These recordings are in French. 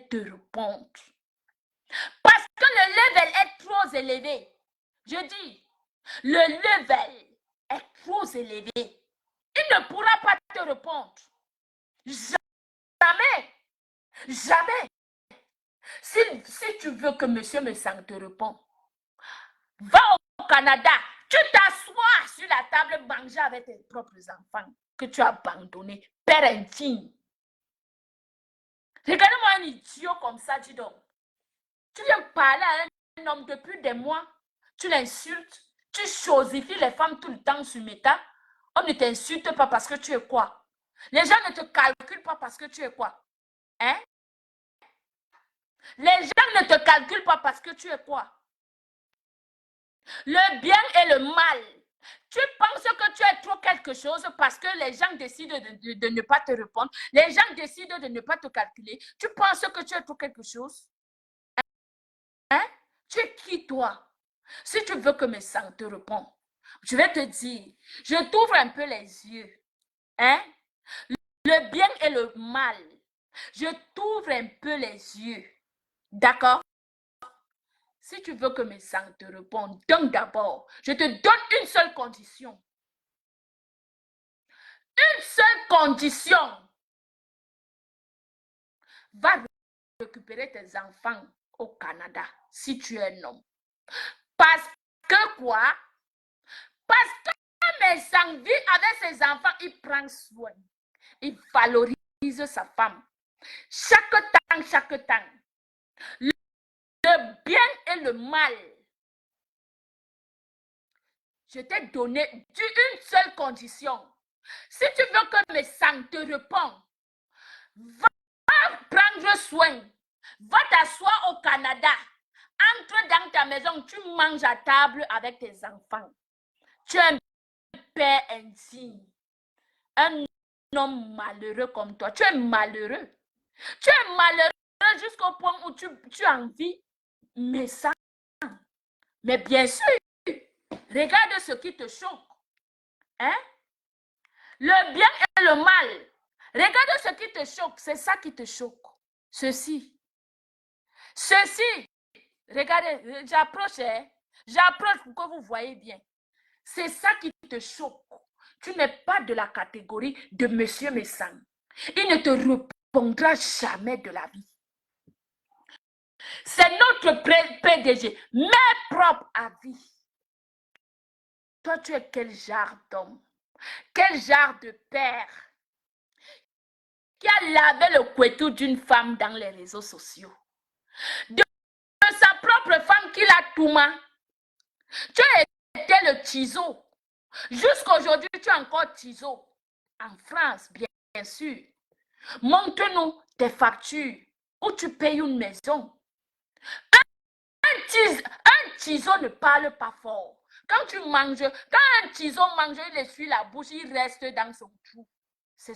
te répondre. Parce que le level est trop élevé. Je dis, le level est trop élevé. Il ne pourra pas te répondre. Jamais. Jamais. Si tu veux que monsieur Messang te réponde, va au Canada. Tu t'assois sur la table, manger avec tes propres enfants que tu as abandonnés. Père indigne. Regarde-moi un idiot comme ça, dis donc. Tu viens parler à un homme depuis des mois. Tu l'insultes. Tu chosifies les femmes tout le temps sur Meta. On ne t'insulte pas parce que tu es quoi? Les gens ne te calculent pas parce que tu es quoi? Hein? Les gens ne te calculent pas parce que tu es quoi? Le bien et le mal. Tu penses que tu es trop quelque chose parce que les gens décident de ne pas te répondre. Les gens décident de ne pas te calculer. Tu penses que tu es trop quelque chose? Hein? Tu es qui toi? Si tu veux que mes sangs te répondent, je vais te dire, je t'ouvre un peu les yeux. Hein? Le bien et le mal. Je t'ouvre un peu les yeux. D'accord? Si tu veux que mes sangs te répondent, donc d'abord, je te donne une seule condition. Une seule condition. Va récupérer tes enfants au Canada si tu es un homme. Parce que quoi? Parce que mes sangs vit avec ses enfants, il prend soin. Il valorise sa femme. Chaque temps. Le bien et le mal. Je t'ai donné une seule condition. Si tu veux que mes sangs te répondent, va prendre soin. Va t'asseoir au Canada. Entre dans ta maison, tu manges à table avec tes enfants. Tu es un père indigne. Un homme malheureux comme toi. Tu es malheureux. Tu es malheureux jusqu'au point où tu envies mes sangs. Mais bien sûr, regarde ce qui te choque. Hein? Le bien et le mal. Regarde ce qui te choque. C'est ça qui te choque. Ceci. Regardez, j'approche. J'approche pour que vous voyez bien. C'est ça qui te choque. Tu n'es pas de la catégorie de Monsieur Messang. Il ne te répondra jamais de la vie. C'est notre PDG, mes propres avis. Toi, tu es quel genre d'homme? Quel genre de père qui a lavé le couteau d'une femme dans les réseaux sociaux? De sa propre femme qui l'a touma. Tu étais le tiso. Jusqu'aujourd'hui, tu es encore tiso. En France, bien sûr. Montre-nous tes factures où tu payes une maison. Un tiso ne parle pas fort. Quand un tiso mange, il essuie la bouche, il reste dans son trou. C'est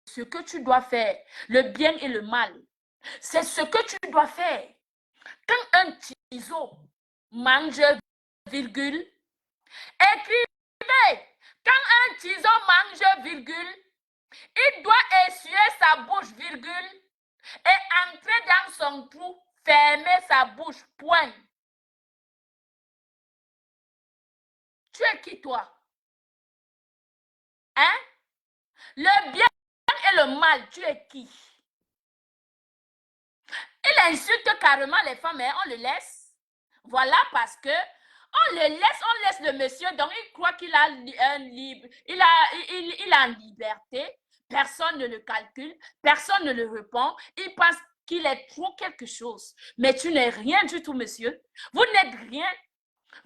ce que tu dois faire. Le bien et le mal. C'est ce que tu dois faire. Quand un tiso mange, virgule, écrivez. Quand un tiso mange, virgule, il doit essuyer sa bouche, virgule, et entrer dans son trou, fermer sa bouche, point. Tu es qui, toi? Hein? Le bien et le mal, tu es qui? Il insulte carrément les femmes, mais on le laisse. Voilà, parce que on laisse le monsieur, donc il croit qu'il a un libre, il a une liberté. Personne ne le calcule, personne ne le répond. Il pense qu'il est trop quelque chose. Mais tu n'es rien du tout, monsieur. Vous n'êtes rien.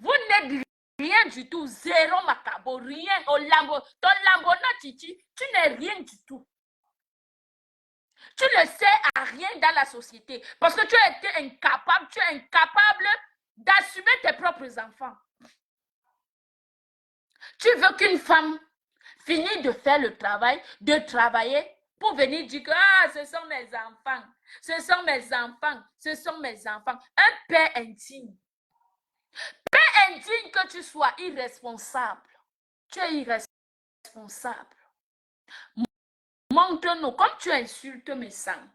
Vous n'êtes rien du tout. Zéro macabo, rien. Au lambo, ton lambona titi, tu n'es rien du tout. Tu ne sers à rien dans la société parce que tu es incapable d'assumer tes propres enfants. Tu veux qu'une femme finisse de faire le travail, de travailler pour venir dire que ce sont mes enfants, ce sont mes enfants, ce sont mes enfants. Un père indigne. Père indigne que tu sois irresponsable. Tu es irresponsable. Montre-nous, comme tu insultes mes sangs.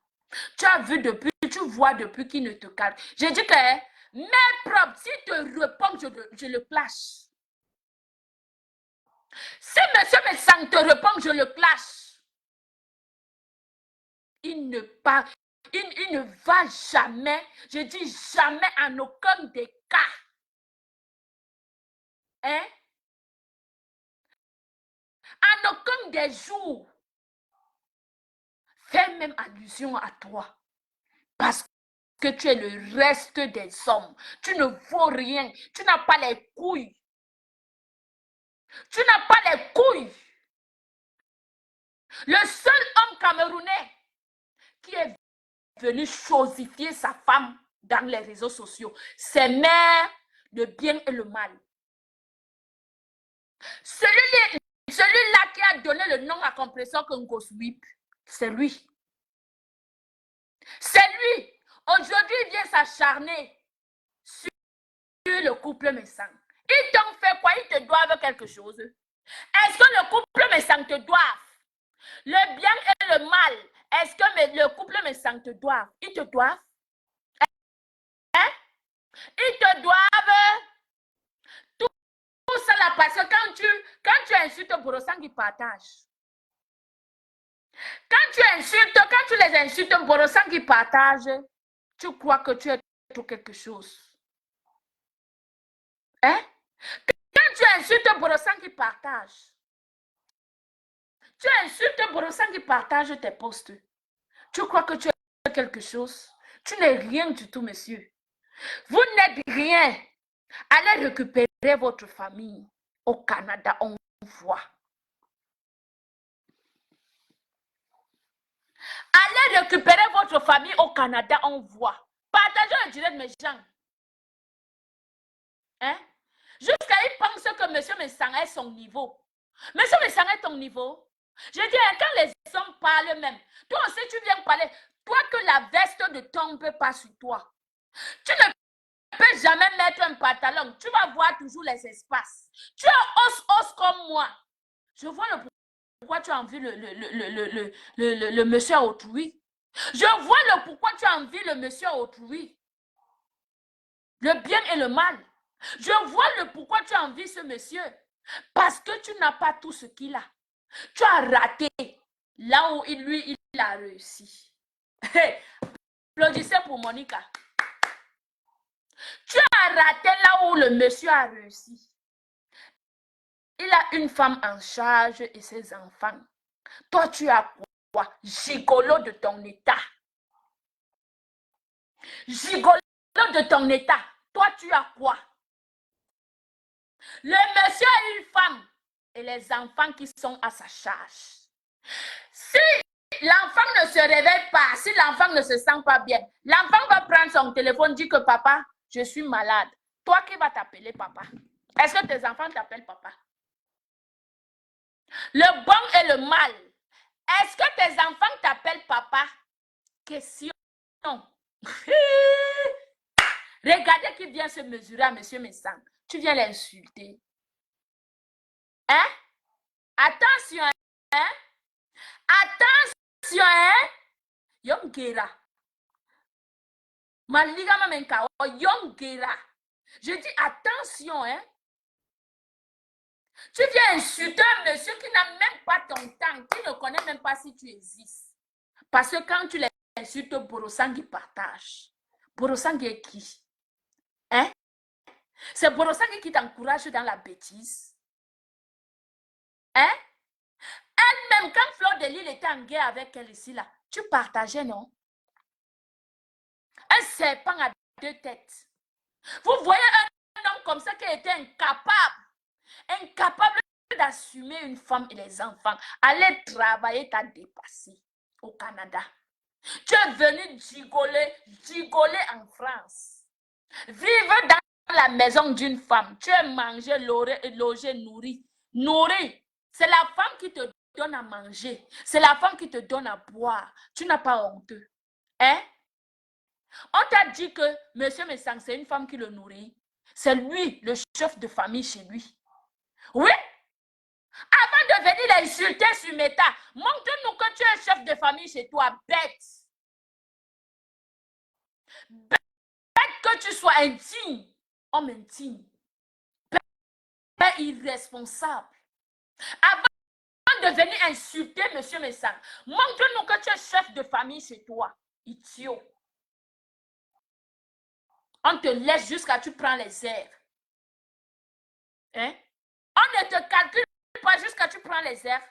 Tu as vu depuis vois depuis qu'il ne te calme. J'ai dit que, hein, mets propre, s'il te répond, je le clash. Si monsieur Messang te répond, je le clash. Il ne va jamais, je dis jamais en aucun des cas. Hein? En aucun des jours, fais même allusion à toi. Parce que tu es le reste des hommes. Tu ne vaux rien. Tu n'as pas les couilles. Tu n'as pas les couilles. Le seul homme camerounais qui est venu chosifier sa femme dans les réseaux sociaux, c'est Mère, le bien et le mal. Celui-là qui a donné le nom à compresseur Ngoswip, c'est lui. C'est lui. Aujourd'hui, il vient s'acharner sur le couple Messang. Ils t'ont fait quoi? Ils te doivent quelque chose. Est-ce que le couple Messang te doit? Le bien et le mal, est-ce que le couple Messang te doit? Ils te doivent? Hein? Ils te doivent tout ça là, parce que quand tu insultes Borosang, ils partagent. Quand tu les insultes Borosang, ils partagent, tu crois que tu es tout quelque chose. Hein? Quand tu insultes Borosang, ils partagent. Tu insultes Borosang, ils partagent tes posts. Tu crois que tu es quelque chose? Tu n'es rien du tout, monsieur. Vous n'êtes rien. Allez récupérer votre famille. Au Canada, on voit. Allez récupérer votre famille au Canada, on voit. Partagez le direct, mes gens. Hein? Jusqu'à ils pensent que M. Messang est son niveau. M. Messang est ton niveau. Je dis, quand les hommes parlent même, toi aussi tu viens parler, toi que la veste ne tombe pas sur toi. Tu ne peux jamais mettre un pantalon, tu vas voir toujours les espaces. Tu es os comme moi. Je vois le pourquoi tu as envie le monsieur autrui. Je vois le pourquoi tu as envie le monsieur autrui. Le bien et le mal. Je vois le pourquoi tu as envie ce monsieur. Parce que tu n'as pas tout ce qu'il a. Tu as raté là où il a réussi. Hey, applaudissez pour Monica. Tu as raté là où le monsieur a réussi. Il a une femme en charge et ses enfants. Toi, tu as quoi? Gigolo de ton état. Gigolo de ton état. Toi, tu as quoi? Le monsieur a une femme et les enfants qui sont à sa charge. Si l'enfant ne se réveille pas, si l'enfant ne se sent pas bien, l'enfant va prendre son téléphone, dire que papa, je suis malade. Toi qui vas t'appeler papa? Est-ce que tes enfants t'appellent papa? Le bon et le mal. Est-ce que tes enfants t'appellent papa? Question. Regardez qui vient se mesurer à M. Messang. Tu viens l'insulter. Hein? Attention, hein? Attention, hein? Yongera. Maligama menka. Yongera. Je dis attention, hein? Tu viens insulter un monsieur qui n'a même pas ton temps, qui ne connaît même pas si tu existes. Parce que quand tu l'insultes, Borosang, il partage. Borosang est qui? Hein? C'est Borosang qui t'encourage dans la bêtise. Hein? Elle-même, quand Fleur de Lille était en guerre avec elle ici, là, tu partageais, non? Un serpent à deux têtes. Vous voyez un homme comme ça qui était incapable d'assumer une femme et les enfants. Aller travailler, t'as dépassé au Canada. Tu es venu gigoler en France. Vivre dans la maison d'une femme. Tu es mangé, logé, nourri. Nourri. C'est la femme qui te donne à manger. C'est la femme qui te donne à boire. Tu n'as pas honteux. Hein? On t'a dit que M. Messang, c'est une femme qui le nourrit. C'est lui, le chef de famille chez lui. Oui? Avant de venir l'insulter sur Meta, montre-nous que tu es chef de famille chez toi, bête. Bête que tu sois indigne, homme indigne, père irresponsable. Avant de venir insulter monsieur Messang, montre-nous que tu es chef de famille chez toi, idiot. On te laisse jusqu'à tu prends les airs. Hein? On ne te calcule pas jusqu'à tu prends les airs.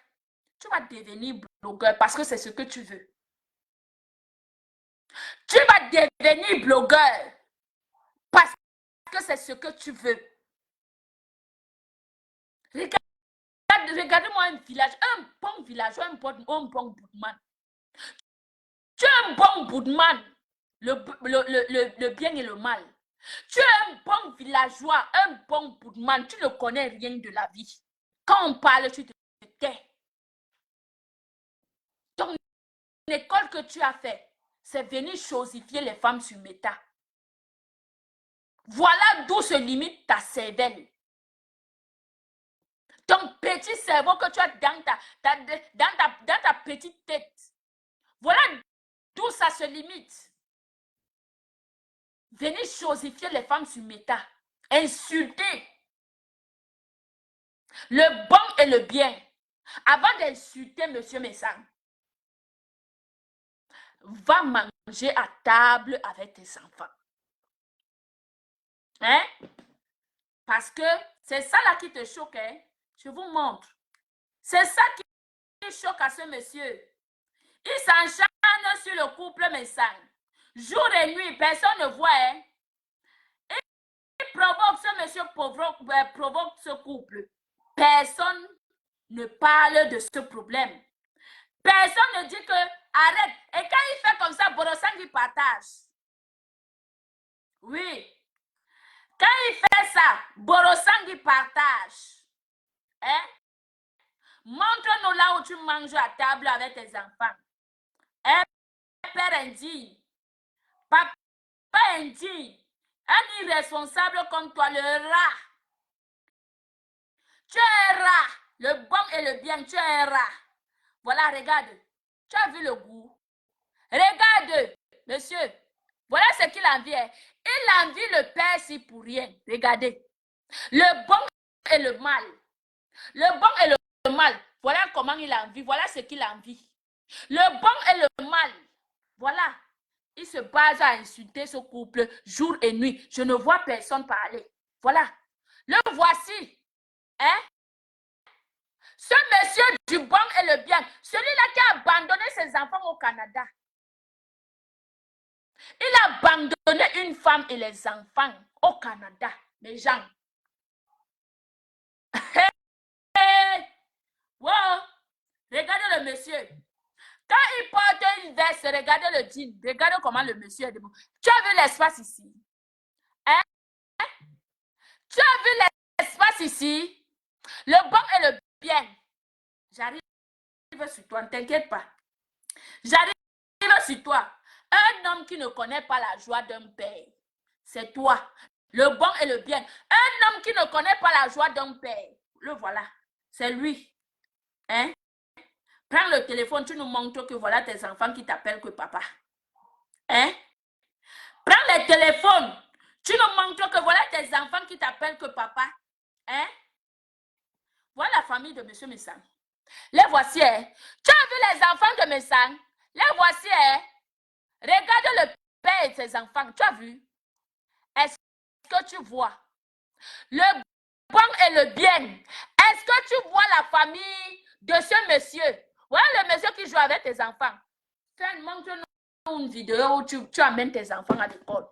Tu vas devenir blogueur parce que c'est ce que tu veux. Tu vas devenir blogueur parce que c'est ce que tu veux. Regardez-moi un village, un bon village, un bon boudman. Tu es un bon boudman, le bien et le mal. Tu es un bon villageois, un bon boudman, tu ne connais rien de la vie. Quand on parle, tu te tais. Ton école que tu as fait, c'est venir chosifier les femmes sur méta. Voilà d'où se limite ta cervelle. Ton petit cerveau que tu as dans ta petite tête. Voilà d'où ça se limite. Venir chosifier les femmes sur méta. Insulter le bon et le bien. Avant d'insulter monsieur Messang, va manger à table avec tes enfants. Hein? Parce que c'est ça là qui te choque. Hein? Je vous montre. C'est ça qui choque à ce monsieur. Il s'encharne sur le couple Messang. Jour et nuit, personne ne voit. Hein? Il provoque ce monsieur, provoque ce couple. Personne ne parle de ce problème. Personne ne dit que arrête. Et quand il fait comme ça, Borosang il partage. Oui. Quand il fait ça, Borosang il partage. Hein? Montre-nous là où tu manges à table avec tes enfants. Un père indigne. Papa indigne. Un irresponsable comme toi, le rat. Tu es un rat. Le bon et le bien, tu es un rat. Voilà, regarde. Tu as vu le goût? Regarde, monsieur. Voilà ce qu'il envie. Il envie le père si pour rien. Regardez. Le bon et le mal. Le bon et le mal. Voilà comment il envie. Voilà ce qu'il envie. Le bon et le mal. Voilà. Il se base à insulter ce couple jour et nuit. Je ne vois personne parler. Voilà. Le voici. Hein? Ce monsieur du bon et le bien, celui-là qui a abandonné ses enfants au Canada. Il a abandonné une femme et les enfants au Canada. Mes gens. Wow. Regardez le monsieur. Quand il porte une veste, regardez le jean. Regardez comment le monsieur est debout. Tu as vu l'espace ici? Hein? Tu as vu l'espace ici? Le bon et le bien. J'arrive sur toi, ne t'inquiète pas. J'arrive sur toi. Un homme qui ne connaît pas la joie d'un père, c'est toi. Le bon et le bien. Un homme qui ne connaît pas la joie d'un père, le voilà. C'est lui. Hein? Prends le téléphone, tu nous montres que voilà tes enfants qui t'appellent que papa. Hein? Prends le téléphone, tu nous montres que voilà tes enfants qui t'appellent que papa. Hein? Voilà la famille de monsieur Messang. Les voici. Hein? Tu as vu les enfants de Messang? Les voici. Hein? Regarde le père et ses enfants. Tu as vu? Est-ce que tu vois le bon et le bien? Est-ce que tu vois la famille de ce monsieur? Voilà le monsieur qui joue avec tes enfants. Montre-nous une vidéo où tu amènes tes enfants à l'école.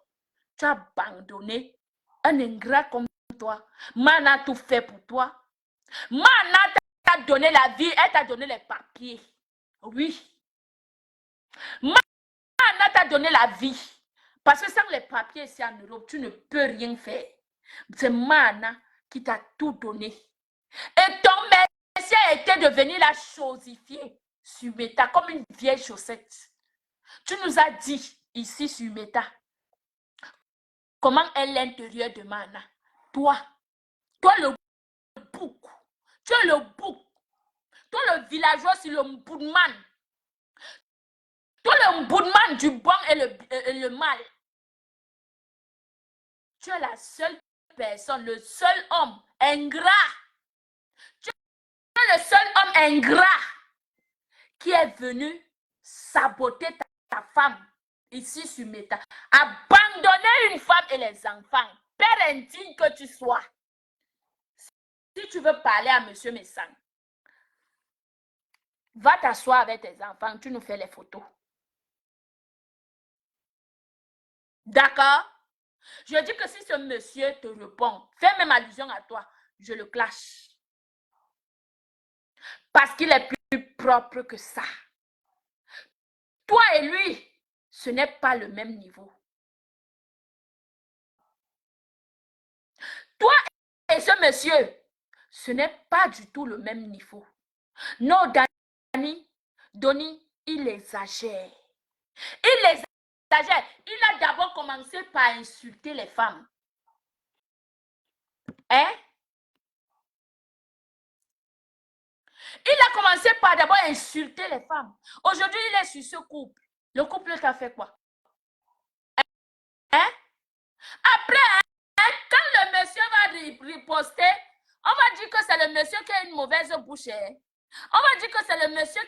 Tu as abandonné un ingrat comme toi. Mana a tout fait pour toi. Mana t'a donné la vie, elle t'a donné les papiers. Oui. Mana t'a donné la vie. Parce que sans les papiers ici en Europe, tu ne peux rien faire. C'est Mana qui t'a tout donné. Et ton merci a été de venir la chosifier sur Meta comme une vieille chaussette. Tu nous as dit ici sur Meta comment est l'intérieur de Mana. Toi le bouc. Tu es le bouc. Toi le villageois, c'est le mboudman. Toi le mboudman du bon et le mal. Tu es la seule personne, le seul homme ingrat. Tu es le seul homme ingrat qui est venu saboter ta femme ici sur Meta. Abandonner une femme et les enfants. Père indigne que tu sois. Si tu veux parler à monsieur Messang, va t'asseoir avec tes enfants, tu nous fais les photos. D'accord? Je dis que si ce monsieur te répond, fais même allusion à toi, je le clash. Parce qu'il est plus propre que ça. Toi et lui, ce n'est pas le même niveau. Toi et ce monsieur, ce n'est pas du tout le même niveau. Non, Donny, il exagère. Il exagère. Il a d'abord commencé par insulter les femmes. Hein? Il a commencé par d'abord insulter les femmes. Aujourd'hui, il est sur ce couple. Le couple t'a fait quoi? Hein? Après, quand le monsieur va riposter, on va dire que c'est le monsieur qui a une mauvaise bouche. Hein? On va dire que c'est le monsieur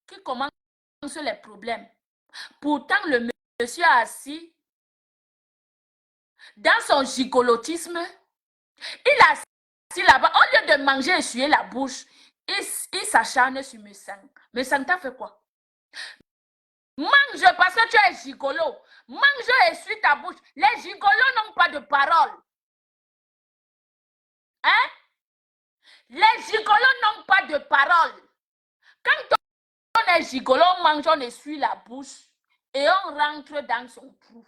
qui commence les problèmes. Pourtant, le monsieur assis dans son gigolotisme, il a assis là-bas. Au lieu de manger et essuyer la bouche, il s'acharne sur Messang. Messang, t'as fait quoi? Mange parce que tu es gigolo. Mange et essuie ta bouche. Les gigolos n'ont pas de parole. Hein? Les gigolos n'ont pas de parole. Quand on est gigolo, on mange, on essuie la bouche et on rentre dans son trou.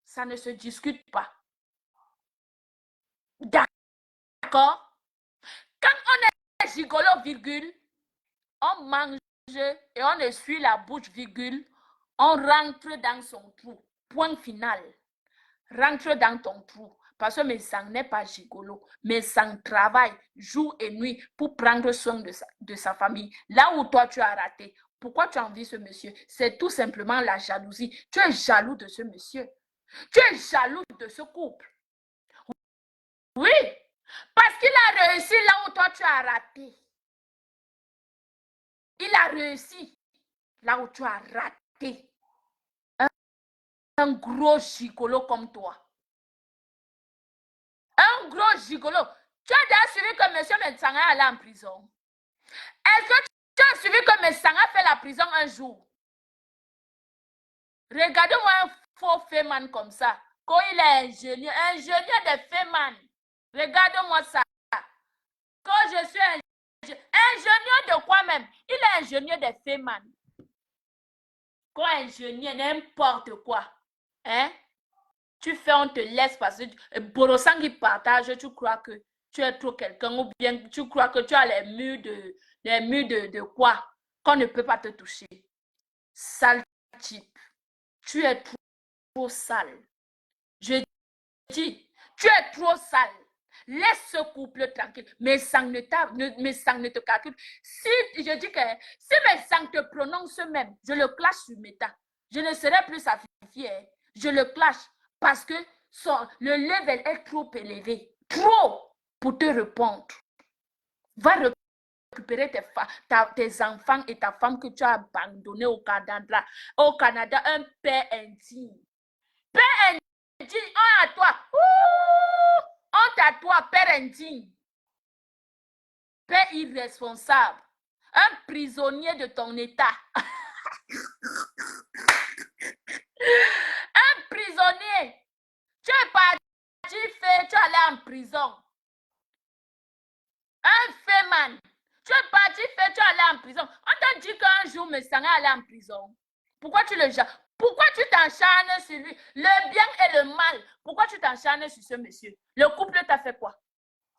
Ça ne se discute pas. D'accord? Quand on est gigolo, virgule, on mange et on essuie la bouche, virgule, on rentre dans son trou. Point final. Rentre dans ton trou. Parce que Messang n'est pas gigolo. Messang travaille jour et nuit pour prendre soin de sa famille. Là où toi, tu as raté. Pourquoi tu envies ce monsieur? C'est tout simplement la jalousie. Tu es jaloux de ce monsieur. Tu es jaloux de ce couple. Oui, parce qu'il a réussi là où toi, tu as raté. Il a réussi là où tu as raté. Un gros gigolo comme toi. Un gros gigolo. Tu as déjà suivi que M. Mensanga est allé en prison. Est-ce que tu as suivi que Mensanga a fait la prison un jour? Regardez-moi un faux féman comme ça. Quand il est ingénieur de féman. Regardez-moi ça. Quand je suis ingénieur de quoi même? Il est ingénieur de féman. Quand ingénieur, n'importe quoi. Hein? Tu fais, on te laisse passer. Borosang, il partage, tu crois que tu es trop quelqu'un ou bien tu crois que tu as les murs de quoi qu'on ne peut pas te toucher. Sale type. Tu es trop sale. Je dis, tu es trop sale. Laisse ce couple tranquille. Messang ne te calcule. Si je dis que si Messang te prononce même, je le clash sur Meta. Je ne serai plus sa fille. Je le clash parce que le level est trop élevé. Trop pour te répondre. Va récupérer tes enfants et ta femme que tu as abandonné au Canada. Au Canada, un père indigne. Père indigne, on à toi. Honte à toi, père indigne. Père irresponsable. Un prisonnier de ton état. Un prisonnier. Tu es parti faire, tu es allé en prison. Un féman. Tu es parti faire, tu es allé en prison. On t'a dit qu'un jour, Messanga allait en prison. Pourquoi tu le jases? Pourquoi tu t'encharnes sur lui? Le bien et le mal. Pourquoi tu t'encharnes sur ce monsieur? Le couple t'a fait quoi?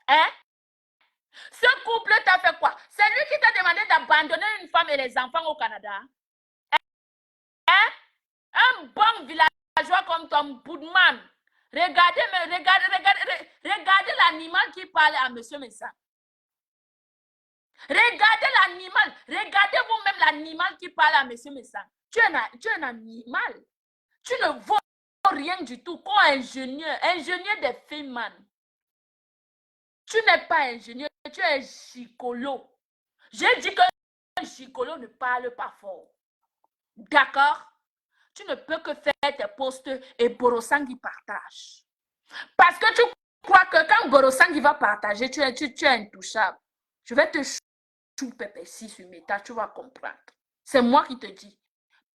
Hein? Ce couple t'a fait quoi? C'est lui qui t'a demandé d'abandonner une femme et les enfants au Canada. Hein? Un bon villageois comme Tom Boudman. Regardez l'animal qui parle à M. Messa. Regardez l'animal. Regardez vous-même l'animal qui parle à M. Messa. Tu es un animal. Tu ne vaux rien du tout, co-ingénieur, ingénieur des films, man. Tu n'es pas ingénieur, tu es gigolo. J'ai dit qu'un gigolo ne parle pas fort. D'accord? Tu ne peux que faire tes posts et Borosangui partage. Parce que tu crois que quand Borosangui va partager, tu es intouchable. Je vais te chouper ici sur Meta, tu vas comprendre. C'est moi qui te dis.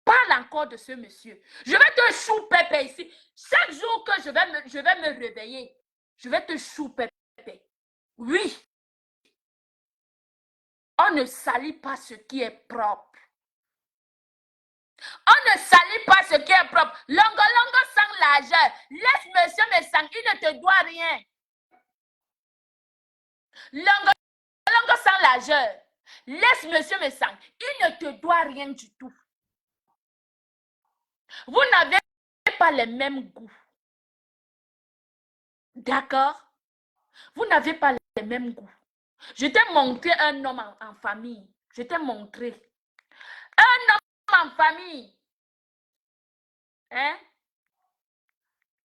Parle encore de ce monsieur. Je vais te chouper ici. Chaque jour que je vais me réveiller, je vais te chouper. Oui. On ne salit pas ce qui est propre. On ne salit pas ce qui est propre. Longo sans l'argent. Laisse monsieur me sang, il ne te doit rien. Longo sans l'argent. Laisse monsieur me sang, il ne te doit rien du tout. Vous n'avez pas les mêmes goûts. D'accord? Vous n'avez pas les mêmes goûts. Je t'ai montré un homme en famille. Je t'ai montré. Un homme en famille. Hein?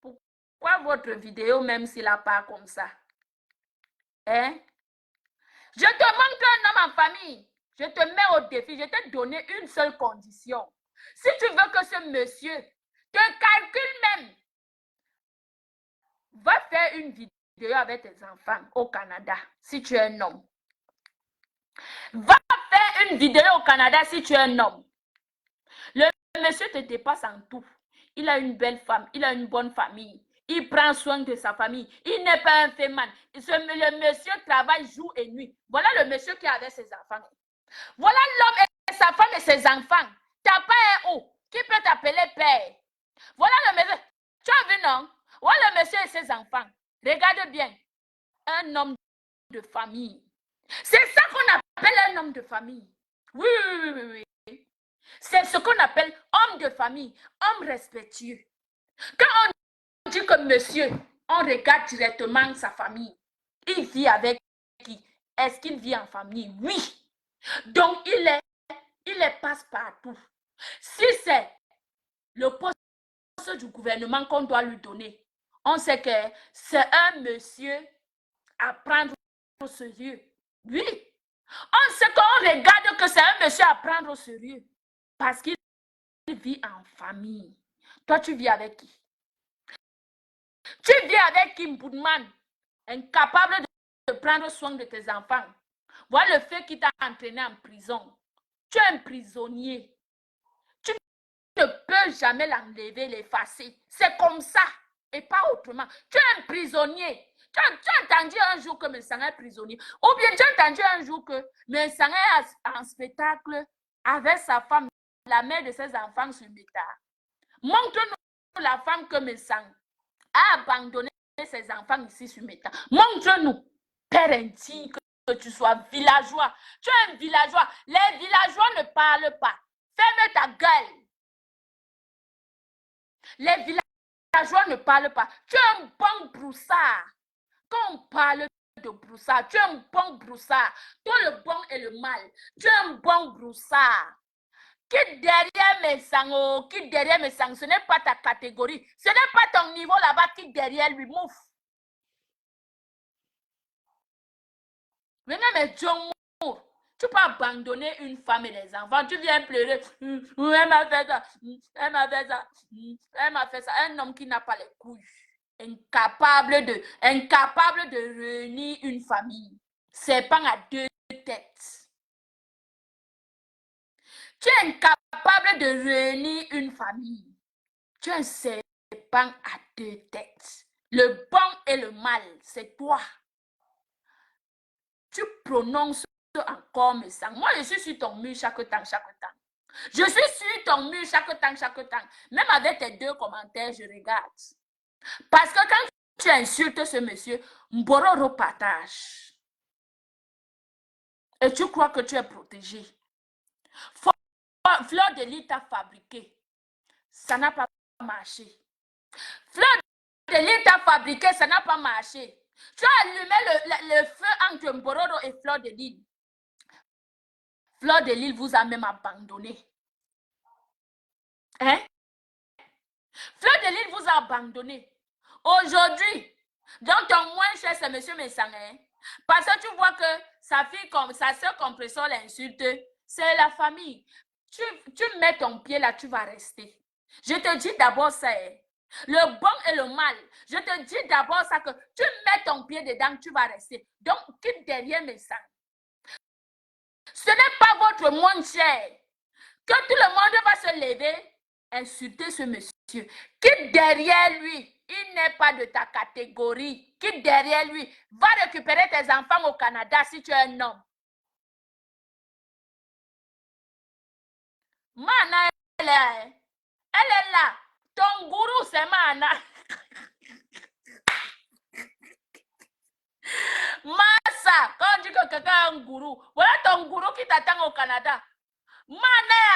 Pourquoi votre vidéo, même s'il n'a pas comme ça? Hein? Je te montre un homme en famille. Je te mets au défi. Je t'ai donné une seule condition. Si tu veux que ce monsieur te calcule même, va faire une vidéo avec tes enfants au Canada, si tu es un homme. Va faire une vidéo au Canada si tu es un homme. Le monsieur te dépasse en tout. Il a une belle femme, il a une bonne famille. Il prend soin de sa famille. Il n'est pas un féman. Le monsieur travaille jour et nuit. Voilà le monsieur qui avait ses enfants. Voilà l'homme et sa femme et ses enfants. T'as pas un haut qui peut t'appeler père. Voilà le monsieur. Tu as vu, non? Voilà le monsieur et ses enfants. Regarde bien. Un homme de famille. C'est ça qu'on appelle un homme de famille. Oui, oui, oui, oui. C'est ce qu'on appelle homme de famille, homme respectueux. Quand on dit que monsieur, on regarde directement sa famille. Il vit avec qui? Est-ce qu'il vit en famille? Oui. Donc, il est passe-partout. Si c'est le poste du gouvernement qu'on doit lui donner, on sait que c'est un monsieur à prendre au sérieux. Oui. On sait qu'on regarde que c'est un monsieur à prendre au sérieux. Parce qu'il vit en famille. Toi, tu vis avec qui? Tu vis avec Kim Boudman, incapable de prendre soin de tes enfants. Voilà le fait qu'il t'a entraîné en prison. Tu es un prisonnier. Tu ne peux jamais l'enlever, l'effacer. C'est comme ça et pas autrement. Tu es un prisonnier. Tu as entendu un jour que Mensanga est prisonnier. Ou bien tu as entendu un jour que Mensanga est en spectacle avec sa femme, la mère de ses enfants sur Meta. Montre-nous la femme que Mensanga a abandonné ses enfants ici sur Meta. Montre-nous, père indigne, que tu sois villageois. Tu es un villageois. Les villageois ne parlent pas. Ferme ta gueule. Les villageois ne parlent pas. Tu es un bon broussard. Quand on parle de broussard, tu es un bon broussard. Toi, le bon et le mal. Tu es un bon broussard. Qui derrière mes sangs, ce n'est pas ta catégorie. Ce n'est pas ton niveau là-bas qui derrière lui. Mouf. Venez, mais John Moore, tu peux abandonner une femme et les enfants. Tu viens pleurer. Elle m'a fait ça. Elle m'a fait ça. Elle m'a fait ça. Un homme qui n'a pas les couilles. Incapable de réunir une famille. Serpent à deux têtes. Tu es incapable de réunir une famille. Tu es un serpent à deux têtes. Le bon et le mal, c'est toi. Tu prononces encore mes sangs. Moi, je suis sur ton mur chaque temps. Je suis sur ton mur chaque temps. Même avec tes 2 commentaires, je regarde. Parce que quand tu insultes ce monsieur, Mbororo partage. Et tu crois que tu es protégé. Fleur de Lys t'a fabriqué. Ça n'a pas marché. Fleur de Lys t'a fabriqué, ça n'a pas marché. Tu as allumé le feu entre Mbororo et Fleur de Lys. Fleur de Lys vous a même abandonné. Hein? Fleur de Lys vous a abandonné. Aujourd'hui, donc ton moins cher, c'est M. Messang. Hein? Parce que tu vois que sa fille, comme sa soeur compresseur l'insulte, c'est la famille. Tu mets ton pied là, tu vas rester. Je te dis d'abord ça. Hein? Le bon et le mal. Je te dis d'abord ça que tu mets ton pied dedans, tu vas rester. Donc, quitte derrière Messang. Ce n'est pas votre monde cher. Que tout le monde va se lever, insulter ce monsieur. Quitte derrière lui. Il n'est pas de ta catégorie. Quitte derrière lui. Va récupérer tes enfants au Canada si tu es un homme. Mana, elle est là. Ton gourou, c'est Mana. Massa, quand on dit que quelqu'un a un gourou, voilà ton gourou qui t'attend au Canada. Mana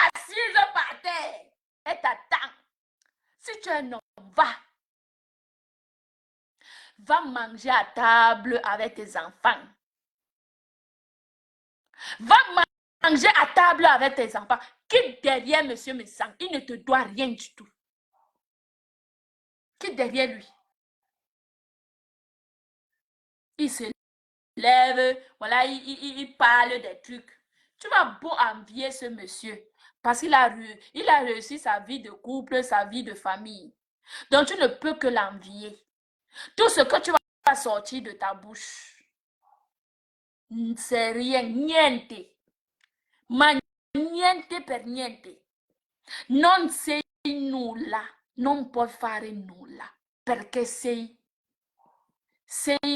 est assise par terre. Elle t'attend. Si tu es un homme, va. Va manger à table avec tes enfants. Va manger à table avec tes enfants. Quitte derrière M. Messang. Il ne te doit rien du tout. Quitte derrière lui. Il se lève, voilà, il parle des trucs. Tu vas beau envier ce monsieur parce qu'il a réussi sa vie de couple, sa vie de famille. Donc, tu ne peux que l'envier. Tout ce que tu vas sortir de ta bouche, c'est rien, niente. Ma niente per niente. Non sei nulla, non puoi fare nulla, perché sei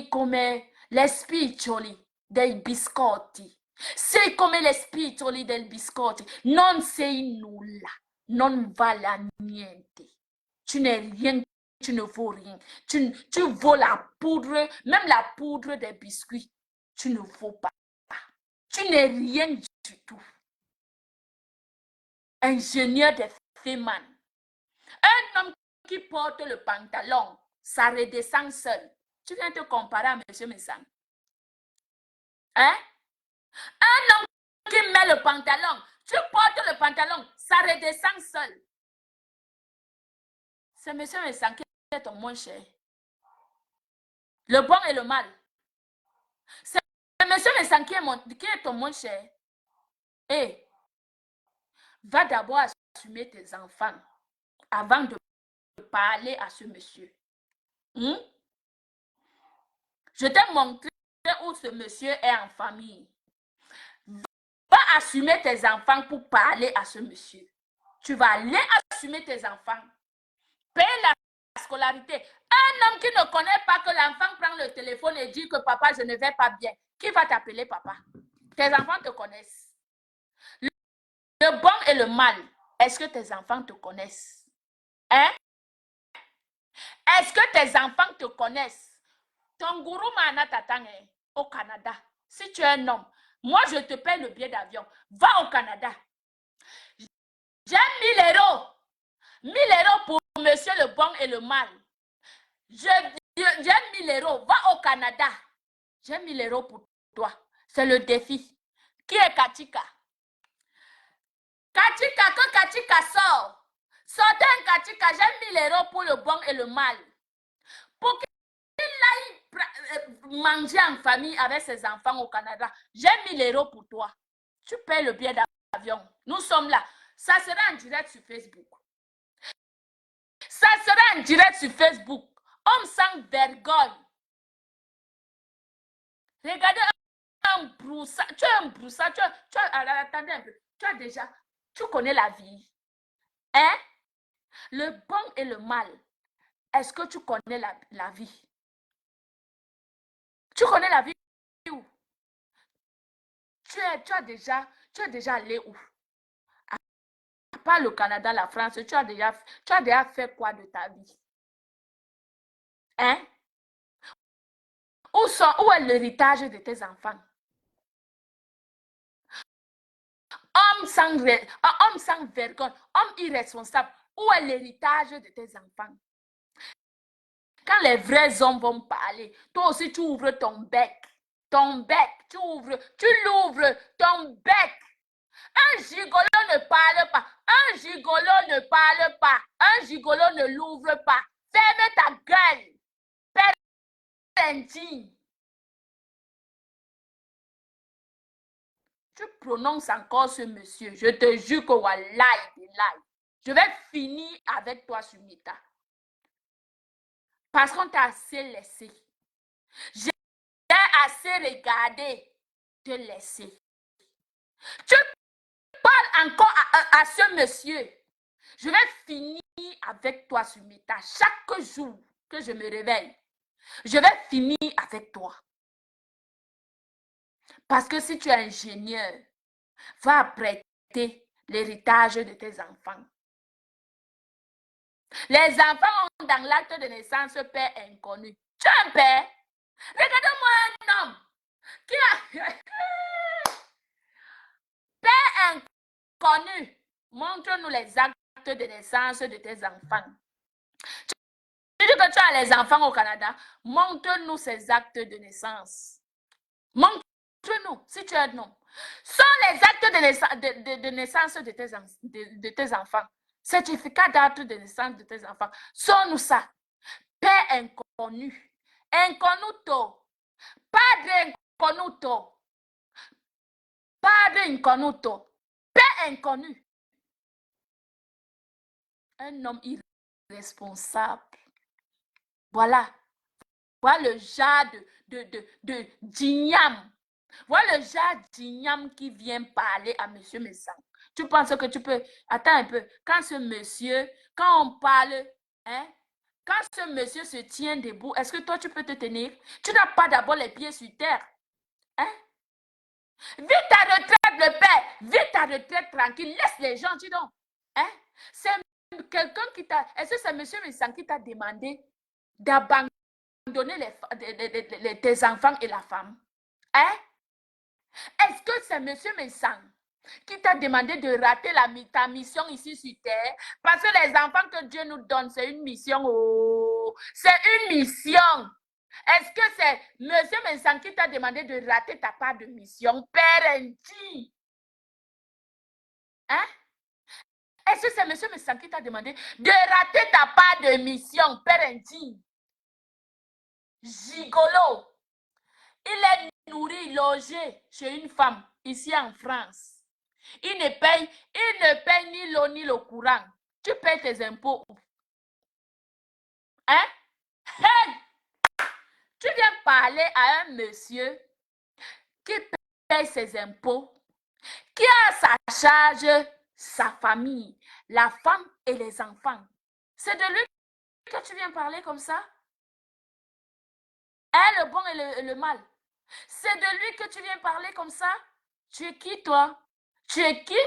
come le spiccioli dei biscotti. Sei come le spiccioli dei biscotti. Non sei nulla, non vale a niente. Tu n'es rien, tu ne vaux rien. Tu vaux la poudre, même la poudre des biscuits. Tu ne vaux pas. Tu n'es rien du tout. Ingénieur de Feman. Un homme qui porte le pantalon, ça redescend seul. Tu viens te comparer à M. Messang. Hein? Un homme qui met le pantalon, tu portes le pantalon, ça redescend seul. C'est M. Messang qui est ton moins cher. Le bon et le mal. C'est M. Messang qui est ton moins cher. Et va d'abord assumer tes enfants avant de parler à ce monsieur. Je t'ai montré où ce monsieur est en famille. Va assumer tes enfants pour parler à ce monsieur. Tu vas aller assumer tes enfants. Payer la scolarité. Un homme qui ne connaît pas que l'enfant prend le téléphone et dit que papa, je ne vais pas bien. Qui va t'appeler papa? Tes enfants te connaissent. Le bon et le mal. Est-ce que tes enfants te connaissent? Hein? Est-ce que tes enfants te connaissent? Ton gourou Mana t'attend au Canada. Si tu es un homme, moi je te paie le billet d'avion. Va au Canada. J'ai 1000 euros. 1000 euros pour monsieur le bon et le mal. J'ai 1000 euros. Va au Canada. J'ai 1000 euros pour toi. C'est le défi. Qui est Katika? Katika, quand Katika sort, sortez un Katika. J'ai 1000 euros pour le bon et le mal. Pour qu'il aille manger en famille avec ses enfants au Canada. J'ai 1000 euros pour toi. Tu payes le billet d'avion. Nous sommes là. Ça sera en direct sur Facebook. Ça sera en direct sur Facebook. Homme sans vergogne. Regardez un broussard. Tu es un broussard. Attendez un peu. Tu connais la vie. Hein? Le bon et le mal. Est-ce que tu connais la vie? Tu connais la vie où? Tu as déjà allé où? À part le Canada, la France, tu as déjà fait quoi de ta vie? Hein? Où est l'héritage de tes enfants? Homme sans vergogne, homme irresponsable, où est l'héritage de tes enfants? Quand les vrais hommes vont parler, toi aussi tu ouvres ton bec. Tu l'ouvres, ton bec. Un gigolo ne parle pas. Un gigolo ne parle pas. Un gigolo ne l'ouvre pas. Ferme ta gueule. Père indigne. Tu prononces encore ce monsieur. Je te jure que wallahi, je vais finir avec toi, Sumita. Parce qu'on t'a assez laissé. J'ai assez regardé te laisser. Tu parles encore à ce monsieur. Je vais finir avec toi, Sumita. Chaque jour que je me réveille, je vais finir avec toi. Parce que si tu es ingénieur, va prêter l'héritage de tes enfants. Les enfants ont dans l'acte de naissance père inconnu. Tu es un père. Regarde-moi un homme qui a père inconnu. Montre-nous les actes de naissance de tes enfants. Tu dis que tu as les enfants au Canada. Montre-nous ces actes de naissance. Montre-nous si tu es un homme. Sont les actes de naissance de tes enfants. Certificat d'acte de naissance de tes enfants. Sont-nous ça? Père inconnu. Inconuto. Padre inconuto. Padre inconuto. Père inconnu. Un homme irresponsable. Voilà. Voilà le genre de d'igname. Voilà le genre d'igname qui vient parler à monsieur Messang. Tu penses que tu peux... Attends un peu. Quand ce monsieur, quand on parle, hein, quand ce monsieur se tient debout, est-ce que toi, tu peux te tenir? Tu n'as pas d'abord les pieds sur terre. Hein? Vite ta retraite, le père. Vite ta retraite tranquille. Laisse les gens, dis donc. Hein? C'est quelqu'un qui t'a... Est-ce que c'est monsieur Messang qui t'a demandé d'abandonner tes enfants et la femme? Hein? Est-ce que c'est monsieur Messang qui t'a demandé de rater ta mission ici sur terre? Parce que les enfants que Dieu nous donne, c'est une mission. Oh, c'est une mission. Est-ce que c'est monsieur Messang qui t'a demandé de rater ta part de mission? Père indigne. Hein? Est-ce que c'est monsieur Messang qui t'a demandé de rater ta part de mission? Père indigne. Gigolo. Il est nourri, logé chez une femme ici en France. Il ne paye ni l'eau ni le courant. Tu payes tes impôts. Hein? Hey! Tu viens parler à un monsieur qui paye ses impôts, qui a à sa charge sa famille, la femme et les enfants. C'est de lui que tu viens parler comme ça? Hein, le bon et le mal. C'est de lui que tu viens parler comme ça? Tu es qui, toi? Tu es qui?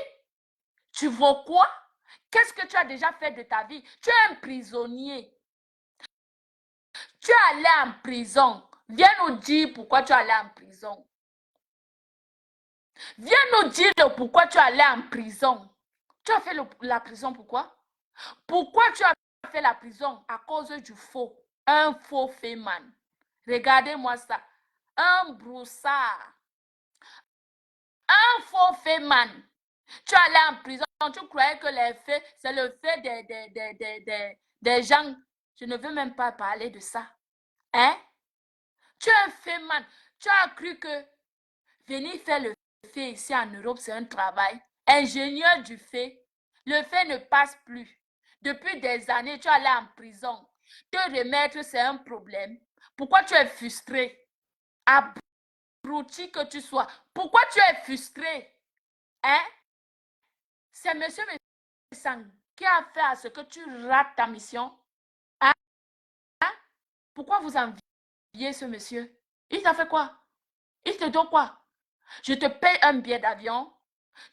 Tu vaux quoi? Qu'est-ce que tu as déjà fait de ta vie? Tu es un prisonnier. Tu es allé en prison. Viens nous dire pourquoi tu es allé en prison. Viens nous dire pourquoi tu es allé en prison. Tu as fait la prison pourquoi? Pourquoi tu as fait la prison? À cause du faux. Un faux féman. Regardez-moi ça. Un broussard. Un faux féman. Tu es allé en prison. Tu croyais que les faits, c'est le fait des gens. Je ne veux même pas parler de ça. Hein? Tu es un féman. Tu as cru que venir faire le fait ici en Europe, c'est un travail. Ingénieur du fait, le fait ne passe plus. Depuis des années, tu es allé en prison. Te remettre, c'est un problème. Pourquoi tu es frustré? Abruti que tu sois. Pourquoi tu es frustré? Hein? C'est monsieur Messang qui a fait à ce que tu rates ta mission. Hein? Pourquoi vous enviez ce monsieur? Il t'a fait quoi? Il te donne quoi? Je te paye un billet d'avion.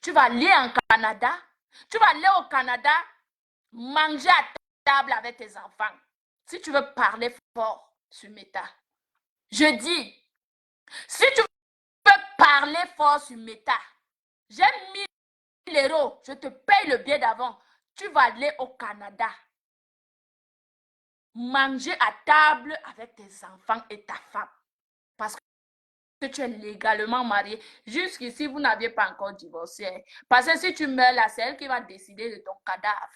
Tu vas aller en Canada. Tu vas aller au Canada manger à table avec tes enfants. Si tu veux parler fort sur Meta. Je dis, si tu veux parler fort sur Meta, j'ai 1000 euros. Je te paye le billet d'avion. Tu vas aller au Canada. Manger à table avec tes enfants et ta femme. Parce que tu es légalement marié. Jusqu'ici, vous n'aviez pas encore divorcé. Hein. Parce que si tu meurs là, c'est elle qui va décider de ton cadavre.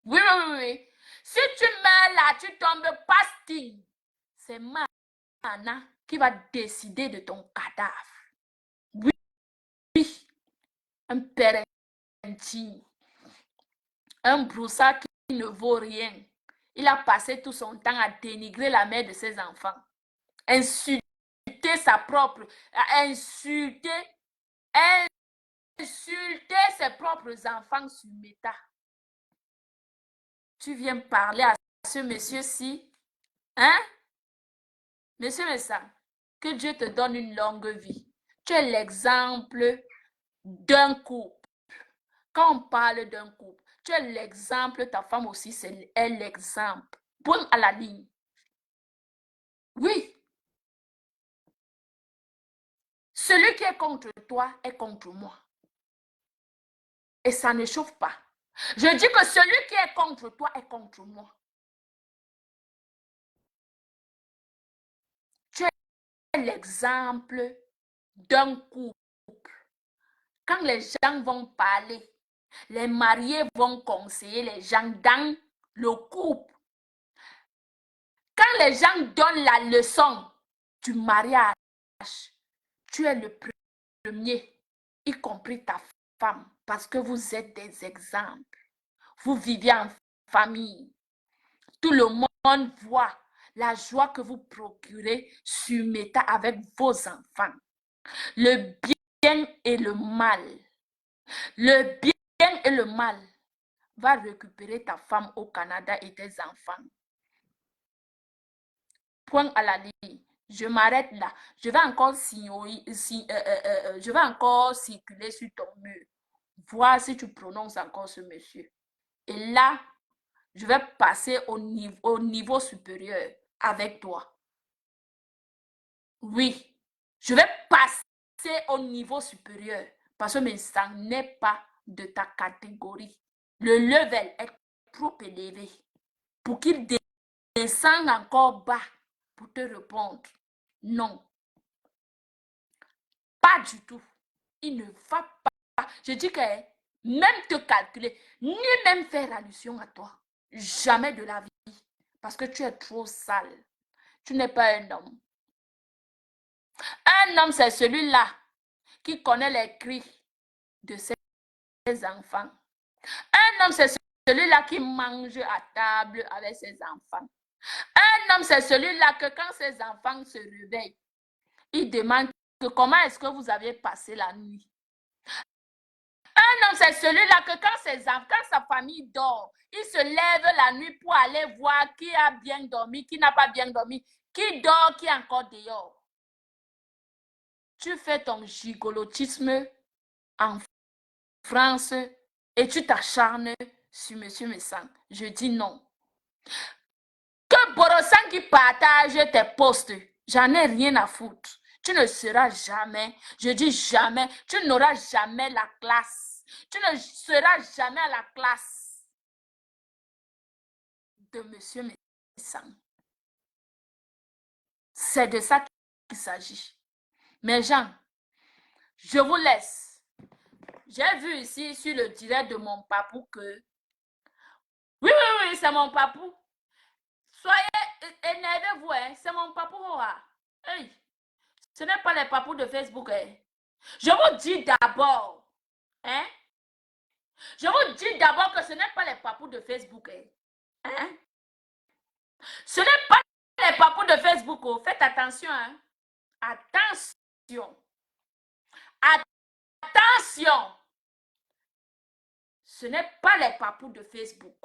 Oui, oui, oui, oui. Si tu meurs là, tu tombes pastille. C'est Mana qui va décider de ton cadavre. Oui, oui. Un père indigne. Un broussard qui ne vaut rien. Il a passé tout son temps à dénigrer la mère de ses enfants. Insulter sa propre, insulter ses propres enfants sur Meta. Tu viens parler à ce monsieur-ci, hein? Monsieur Messa, que Dieu te donne une longue vie. Tu es l'exemple d'un couple. Quand on parle d'un couple, tu es l'exemple, ta femme aussi, c'est l'exemple. Point à la ligne. Oui. Celui qui est contre toi est contre moi. Et ça ne chauffe pas. Je dis que celui qui est contre toi est contre moi. Tu es l'exemple d'un couple. Quand les gens vont parler, les mariés vont conseiller les gens dans le couple. Quand les gens donnent la leçon du mariage, tu es le premier, y compris ta femme, parce que vous êtes des exemples. Vous vivez en famille. Tout le monde voit la joie que vous procurez sur Meta avec vos enfants. Le bien et le mal. Le bien et le mal va récupérer ta femme au Canada et tes enfants. Point à la ligne. Je m'arrête là. Je vais encore circuler sur ton mur. Voir si tu prononces encore ce monsieur. Et là, je vais passer au niveau supérieur avec toi. Oui, je vais passer au niveau supérieur parce que ça n'est pas de ta catégorie. Le level est trop élevé pour qu'il descende encore bas pour te répondre. Non, pas du tout. Il ne va pas. Je dis que même te calculer, ni même faire allusion à toi. Jamais de la vie. Parce que tu es trop sale. Tu n'es pas un homme. Un homme, c'est celui-là qui connaît les cris de ses enfants. Un homme, c'est celui-là qui mange à table avec ses enfants. Un homme, c'est celui-là que quand ses enfants se réveillent, il demande que comment est-ce que vous avez passé la nuit. Un homme, c'est celui-là que quand sa famille dort, il se lève la nuit pour aller voir qui a bien dormi, qui n'a pas bien dormi, qui dort, qui est encore dehors. Tu fais ton gigolotisme en France et tu t'acharnes sur M. Messang. Je dis non. Que Borosan qui partage tes posts, j'en ai rien à foutre. Tu ne seras jamais, je dis jamais, tu n'auras jamais la classe. Tu ne seras jamais à la classe de M. Messang. C'est de ça qu'il s'agit. Mes gens, je vous laisse. J'ai vu ici sur le direct de mon papou que... Oui, c'est mon papou. Soyez énervez-vous, hein. C'est mon papou. Hey, ce n'est pas les papous de Facebook. Hein. Je vous dis d'abord, hein. Je vous dis d'abord que ce n'est pas les papous de Facebook. Hein. Ce n'est pas les papous de Facebook. Oh. Faites attention. Hein. Attention. Attention. Ce n'est pas les papous de Facebook.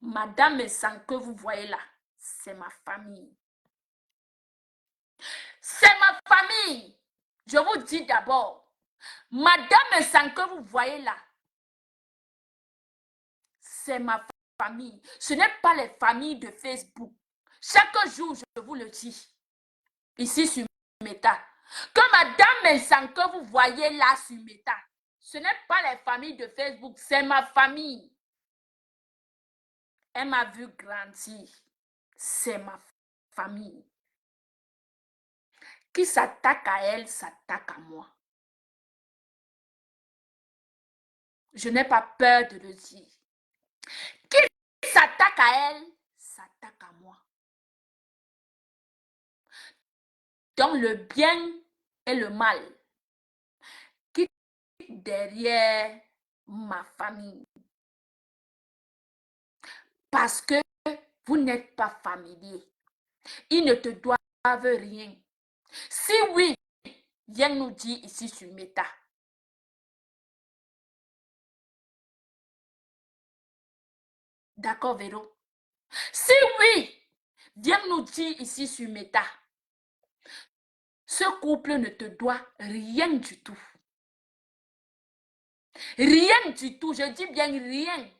Madame Messang que vous voyez là, c'est ma famille. C'est ma famille. Je vous dis d'abord, Madame Messang que vous voyez là, c'est ma famille. Ce n'est pas les familles de Facebook. Chaque jour, je vous le dis, ici sur Meta, que Madame Messang que vous voyez là sur Meta, ce n'est pas les familles de Facebook, c'est ma famille. Elle m'a vu grandir. C'est ma famille. Qui s'attaque à elle, s'attaque à moi. Je n'ai pas peur de le dire. Qui s'attaque à elle, s'attaque à moi. Donc le bien et le mal qui derrière ma famille. Parce que vous n'êtes pas familier. Ils ne te doivent rien. Si oui, viens nous dire ici sur Meta. D'accord, Véro? Si oui, viens nous dire ici sur Meta. Ce couple ne te doit rien du tout. Rien du tout, je dis bien rien.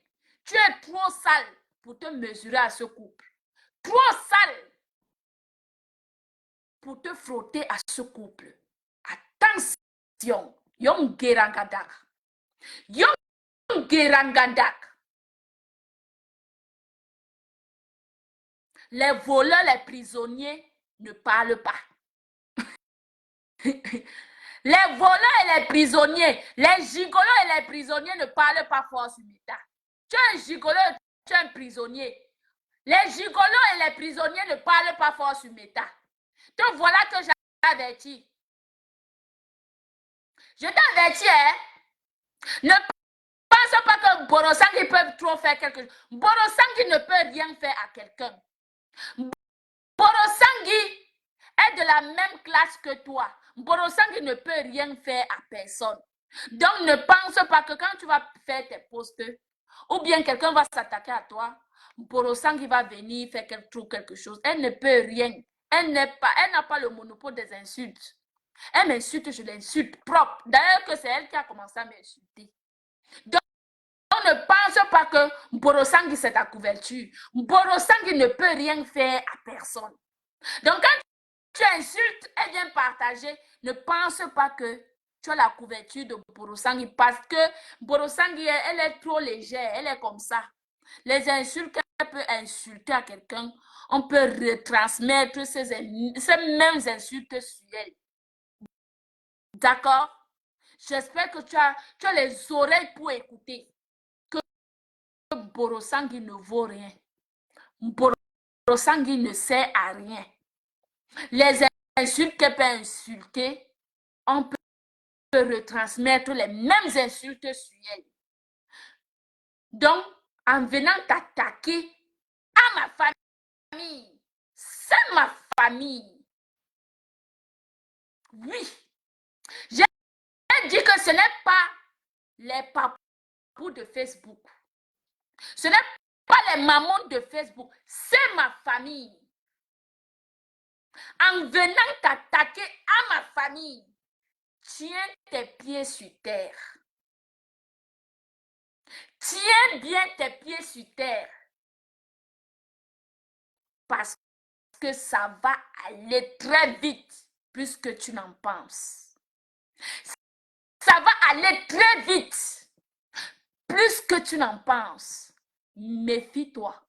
Tu es trop sale pour te mesurer à ce couple. Trop sale pour te frotter à ce couple. Attention, Yom Gerangadak. Yom Gerangadak. Les voleurs, les prisonniers ne parlent pas. Les voleurs et les prisonniers, les gigolos et les prisonniers ne parlent pas fort sur Meta. Tu es un gigolo, tu es un prisonnier. Les gigolos et les prisonniers ne parlent pas fort sur Meta. Donc voilà que j'ai averti. Je t'avertis, hein? Ne pense pas que Borosangi peut trop faire quelque chose. Borosangi ne peut rien faire à quelqu'un. Borosangi est de la même classe que toi. Borosangi ne peut rien faire à personne. Donc ne pense pas que quand tu vas faire tes posts, ou bien quelqu'un va s'attaquer à toi, Borosangi va venir faire quelque chose. Elle ne peut rien. Elle n'a pas le monopole des insultes. Elle m'insulte, je l'insulte propre. D'ailleurs que c'est elle qui a commencé à m'insulter. Donc, on ne pense pas que Borosangi c'est ta couverture. Borosangi ne peut rien faire à personne. Donc, quand tu insultes, elle vient partager, ne pense pas que tu as la couverture de Borosangi parce que Borosangi, elle est trop légère, elle est comme ça. Les insultes qu'elle peut insulter à quelqu'un, on peut retransmettre ces mêmes insultes sur elle. D'accord? J'espère que tu as les oreilles pour écouter. Que Borosangi ne vaut rien. Borosangi ne sert à rien. Les insultes qu'elle peut insulter, on peut retransmettre les mêmes insultes sur elle. Donc, en venant t'attaquer à ma famille, c'est ma famille. Oui. J'ai dit que ce n'est pas les papous de Facebook. Ce n'est pas les mamans de Facebook. C'est ma famille. En venant t'attaquer à ma famille, tiens tes pieds sur terre. Tiens bien tes pieds sur terre. Parce que ça va aller très vite, plus que tu n'en penses. Ça va aller très vite, plus que tu n'en penses. Méfie-toi.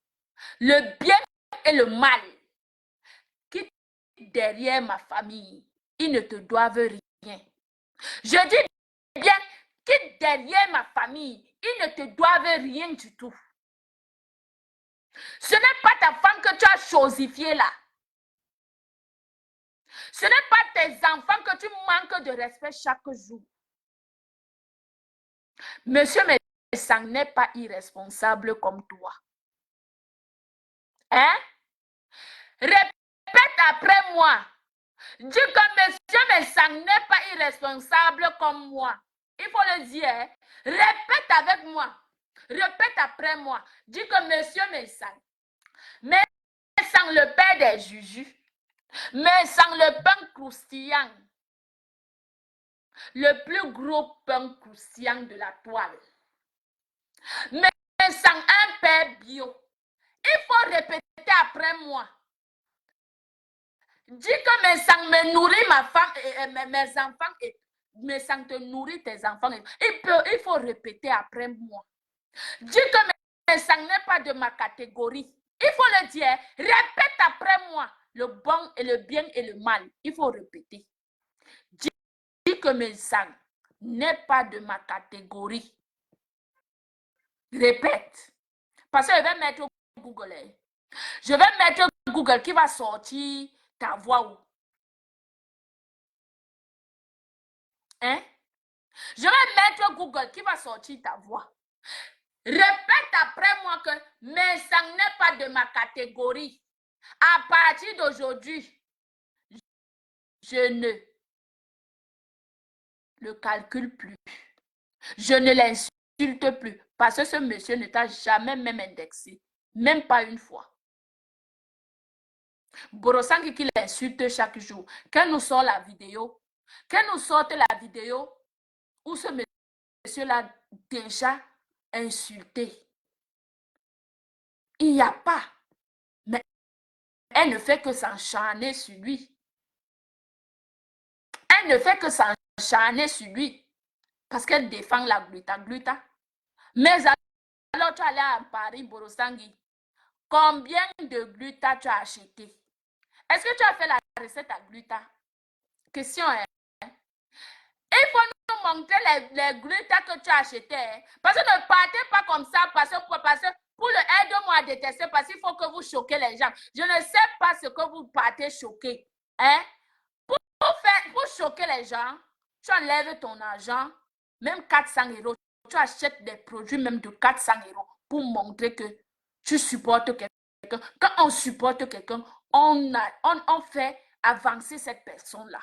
Le bien et le mal qui derrière ma famille, ils ne te doivent rien. Je dis bien, qui derrière ma famille, ils ne te doivent rien du tout. Ce n'est pas ta femme que tu as chosifiée là. Ce n'est pas tes enfants que tu manques de respect chaque jour. Monsieur Messang n'est pas irresponsable comme toi. Hein? Répète après moi. Dis que monsieur Messang n'est pas irresponsable comme moi. Il faut le dire. Hein? Répète avec moi. Répète après moi. Dis que monsieur Messang. Messang le père des jujus. Messang le pain croustillant. Le plus gros pain croustillant de la toile. Messang un père bio. Il faut répéter après moi. Dis que Messang me nourrit ma femme et mes enfants et Messang te nourrit tes enfants. Il faut répéter après moi. Dis que Messang n'est pas de ma catégorie. Il faut le dire. Répète après moi. le bon et le bien et le mal. Il faut répéter. Dis que mes sangs n'est pas de ma catégorie. Répète. Parce que je vais mettre Google. Je vais mettre Google qui va sortir ta voix où? Hein? Je vais mettre Google qui va sortir ta voix. Répète après moi que mes sangs n'est pas de ma catégorie. À partir d'aujourd'hui, je ne le calcule plus. Je ne l'insulte plus. Parce que ce monsieur ne t'a jamais même indexé. Même pas une fois. Borosangi qui l'insulte chaque jour. Quand nous sort la vidéo, quand nous sortons la vidéo où ce monsieur l'a déjà insulté. Il n'y a pas. Mais elle ne fait que s'encharner sur lui. Elle ne fait que s'encharner sur lui. Parce qu'elle défend la gluta. Mais alors tu allais à Paris, Borosangi. Combien de gluta tu as acheté? Est-ce que tu as fait la recette à gluta? Question, hein? Il faut nous montrer les glutas que tu as achetés. Hein? Parce que ne partez pas comme ça parce que pour le aide-moi à détester, parce qu'il faut que vous choquez les gens. Je ne sais pas ce que vous partez choquer. Hein? Pour choquer les gens, tu enlèves ton argent, même 400 €. Tu achètes des produits même de 400 € pour montrer que tu supportes quelqu'un. Quand on supporte quelqu'un, on fait avancer cette personne-là.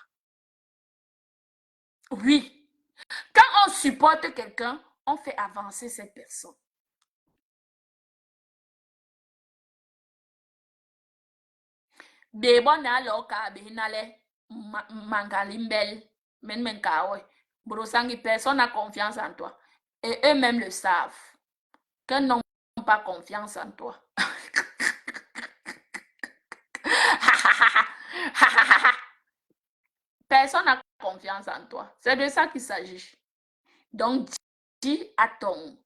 Oui. Quand on supporte quelqu'un, on fait avancer cette personne. Bebo na lo ka behinale mangalimbel men kawe. Brosangi, personne n'a confiance en toi. Et eux-mêmes le savent. Qu'ils n'ont pas confiance en toi. Personne n'a confiance en toi. C'est de ça qu'il s'agit. Donc, dis à ton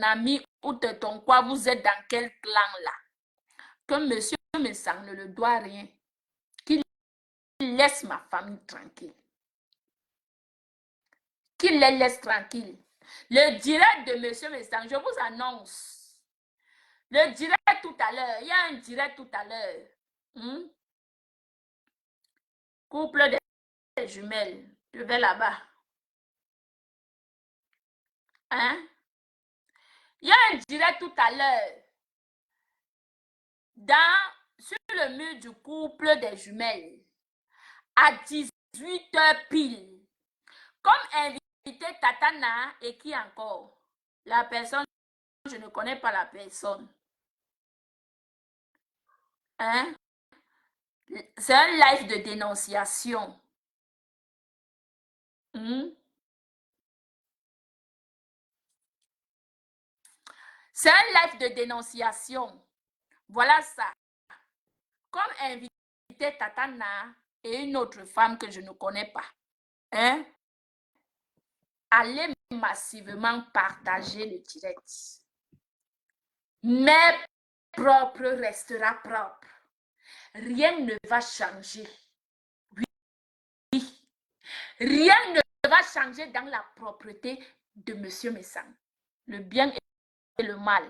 ami ou ton quoi, vous êtes dans quel clan là, que monsieur Messang ne le doit rien, qu'il laisse ma famille tranquille, qu'il les laisse tranquille. Le direct de monsieur Messang, je vous annonce, le direct tout à l'heure, il y a un direct tout à l'heure. Couple des jumelles, je vais là-bas. Hein? Il y a un direct tout à l'heure. Sur le mur du couple des jumelles, à 18h pile, comme invité Tatana et qui encore? La personne, je ne connais pas la personne. Hein? C'est un live de dénonciation. C'est un live de dénonciation. Voilà ça. Comme invité Tatana et une autre femme que je ne connais pas. Hein? Allez massivement partager le direct. Mais propre restera propre. Rien ne va changer. Oui. Rien ne va changer dans la propreté de M. Messang. Le bien et le mal.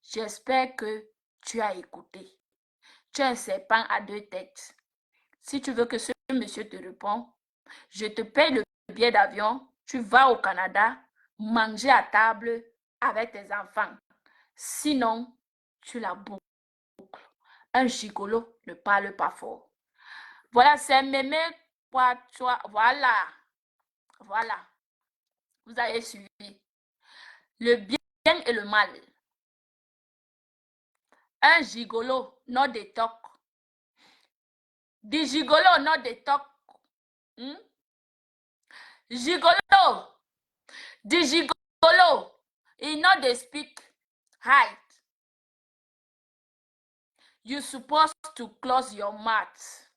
J'espère que tu as écouté. Tu es un serpent à deux têtes. Si tu veux que ce monsieur te réponde, je te paye le billet d'avion, tu vas au Canada, manger à table avec tes enfants. Sinon, tu la boucles. Un gigolo ne parle pas fort. Voilà, c'est mémé. Voilà. Voilà. Vous avez suivi. Le bien et le mal. Un gigolo, non des tocs. Des gigolos, non des tocs. Gigolo. Des gigolo. He not they speak height. You're supposed to close your mouth.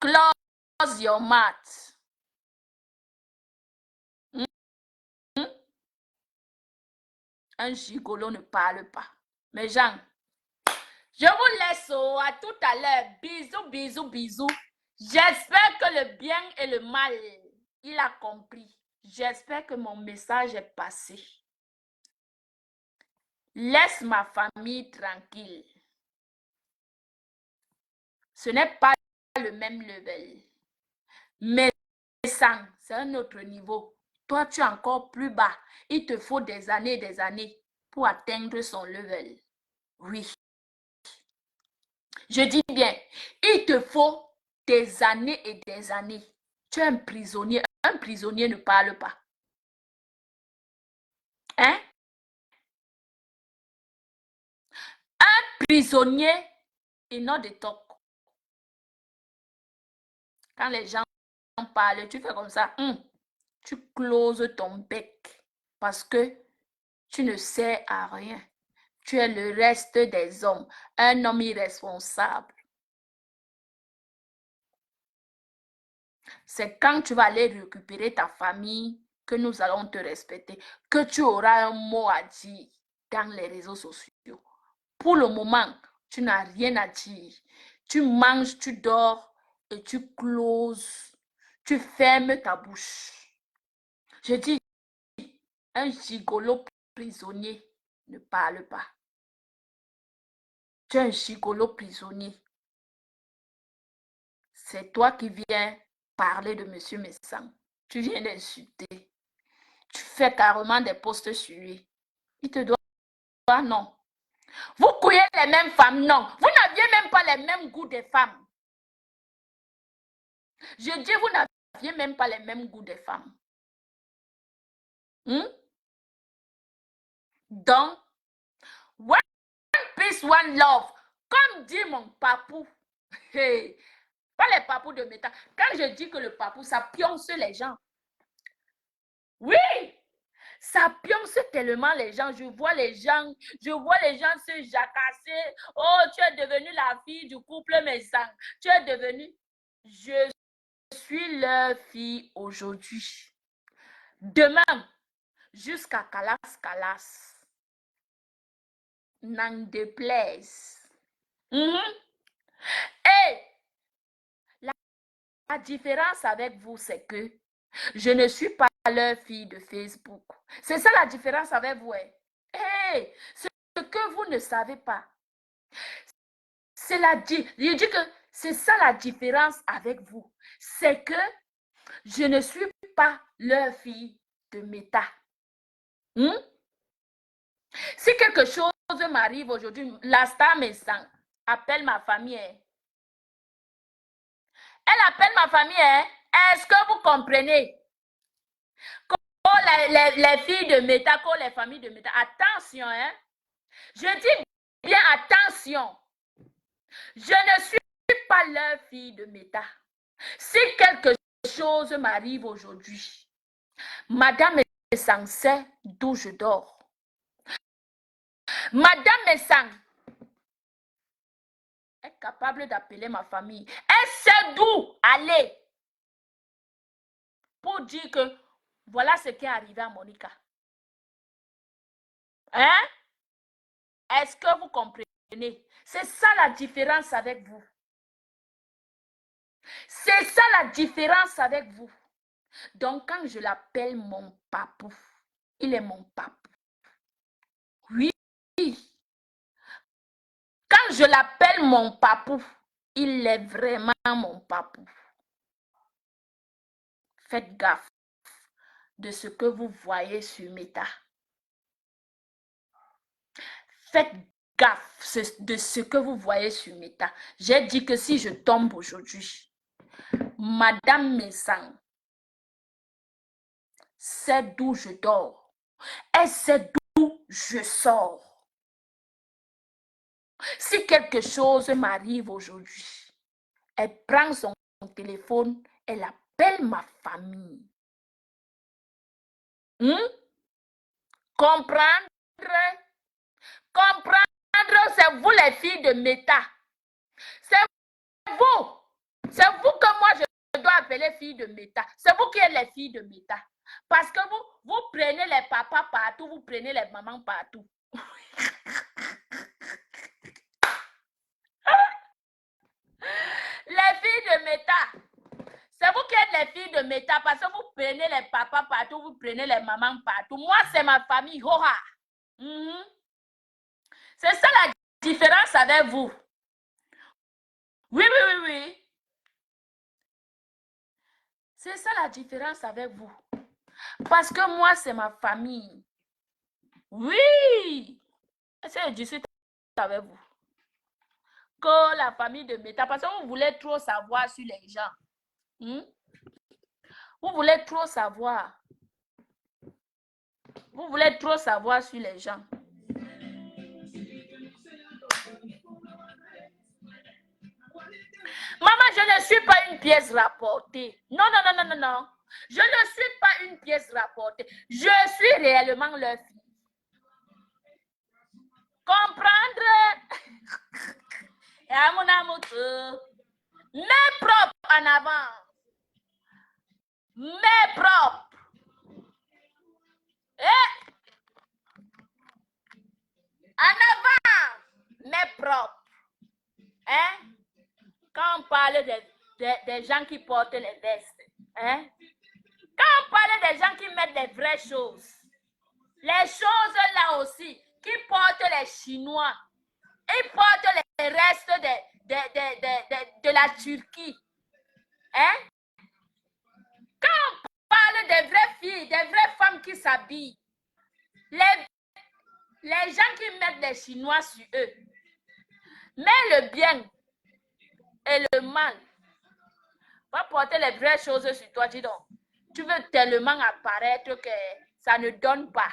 Close your mouth. Un gigolo ne parle pas. Mais Jean, Je vous laisse à tout à l'heure. Bisous, bisous, bisous. J'espère que le bien et le mal, il a compris. J'espère que mon message est passé. Laisse ma famille tranquille. Ce n'est pas le même level. Mais ça, c'est un autre niveau. Toi, tu es encore plus bas. Il te faut des années pour atteindre son level. Oui. Je dis bien, il te faut des années et des années. Tu es un prisonnier. Un prisonnier ne parle pas. Hein? Un prisonnier, il n'a de talk. Quand les gens parlent, tu fais comme ça. Tu closes ton bec parce que tu ne sers à rien. Tu es le reste des hommes, un homme irresponsable. C'est quand tu vas aller récupérer ta famille que nous allons te respecter, que tu auras un mot à dire dans les réseaux sociaux. Pour le moment, tu n'as rien à dire. Tu manges, tu dors et tu closes. Tu fermes ta bouche. Je dis, un gigolo prisonnier ne parle pas. Tu es un gigolo prisonnier. C'est toi qui viens parler de M. Messang. Tu viens d'insulter. Tu fais carrément des posts sur lui. Il te doit, non. Vous couillez les mêmes femmes, non. Vous n'aviez même pas les mêmes goûts des femmes. Je dis, vous n'aviez même pas les mêmes goûts des femmes. Donc, one peace, one love. Comme dit mon papou. Hey, pas les papous de métal. Quand je dis que le papou, ça pionce les gens. Oui, ça pionce tellement les gens. Je vois les gens se jacasser. Oh, tu es devenue la fille du couple Messang. Tu es devenue. Je suis leur fille aujourd'hui. Demain, jusqu'à Calas. N'en déplaise. Et la différence avec vous, c'est que je ne suis pas leur fille de Facebook. C'est ça la différence avec vous. Hey, ce que vous ne savez pas, je dis que c'est ça la différence avec vous. C'est que je ne suis pas leur fille de Meta. Si quelque chose m'arrive aujourd'hui, la star Messang appelle ma famille. Elle appelle ma famille. Est-ce que vous comprenez? Les filles de Meta, les familles de Meta, attention, je dis bien attention. Je ne suis pas leur fille de Meta. Si quelque chose m'arrive aujourd'hui, Madame Messang sait d'où je dors. Madame Messang est capable d'appeler ma famille. Elle sait d'où aller pour dire que voilà ce qui est arrivé à Monica. Est-ce que vous comprenez? C'est ça la différence avec vous. C'est ça la différence avec vous. Donc, quand je l'appelle mon papou, il est mon papou. Oui. Quand je l'appelle mon papou, il est vraiment mon papou. Faites gaffe de ce que vous voyez sur Meta. Faites gaffe de ce que vous voyez sur Meta. J'ai dit que si je tombe aujourd'hui, Madame Messang sait d'où je dors. Elle sait d'où je sors. Si quelque chose m'arrive aujourd'hui, elle prend son téléphone, elle appelle ma famille. Comprendre? Comprendre, c'est vous les filles de Meta. C'est vous. C'est vous que moi je dois appeler filles de Meta. C'est vous qui êtes les filles de Meta. Parce que vous prenez les papas partout, vous prenez les mamans partout. les filles de méta parce que vous prenez les papas partout, vous prenez les mamans partout. Moi, c'est ma famille. Hoha. C'est ça la différence avec vous. Oui, oui, oui, oui. C'est ça la différence avec vous. Parce que moi, c'est ma famille. Oui. C'est du avec vous. Que la famille de méta, parce que vous voulez trop savoir sur les gens. Vous voulez trop savoir. Vous voulez trop savoir sur les gens. Maman, je ne suis pas une pièce rapportée. Non, non, non, non, non, non. Je ne suis pas une pièce rapportée. Je suis réellement leur fille. Comprendre? Et à mon amour, mes propres en avant. Mes propres. Et en avant, mes propres. Hein? Quand on parle des gens qui portent les vestes, hein? Quand on parle des gens qui mettent des vraies choses, les choses là aussi, qui portent les Chinois, ils portent les restes de la Turquie. Hein? Quand on parle des vraies filles, des vraies femmes qui s'habillent, les gens qui mettent les Chinois sur eux, mais le bien et le mal, va porter les vraies choses sur toi, dis donc. Tu veux tellement apparaître que ça ne donne pas.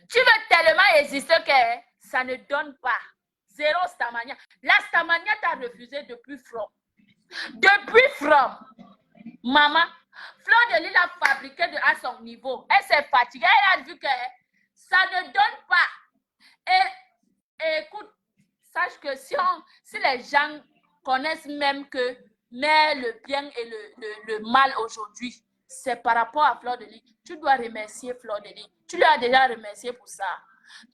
Tu veux tellement exister que ça ne donne pas. Zéro Stamania. La Stamania t'a refusé depuis From. Depuis From. Maman, Fleur de Lys a fabriqué à son niveau. Elle s'est fatiguée. Elle a vu que ça ne donne pas. Et écoute, sache que si les gens connaissent même que mais le bien et le mal aujourd'hui, c'est par rapport à Fleur de Lys. Tu dois remercier Fleur de Lys. Tu lui as déjà remercié pour ça.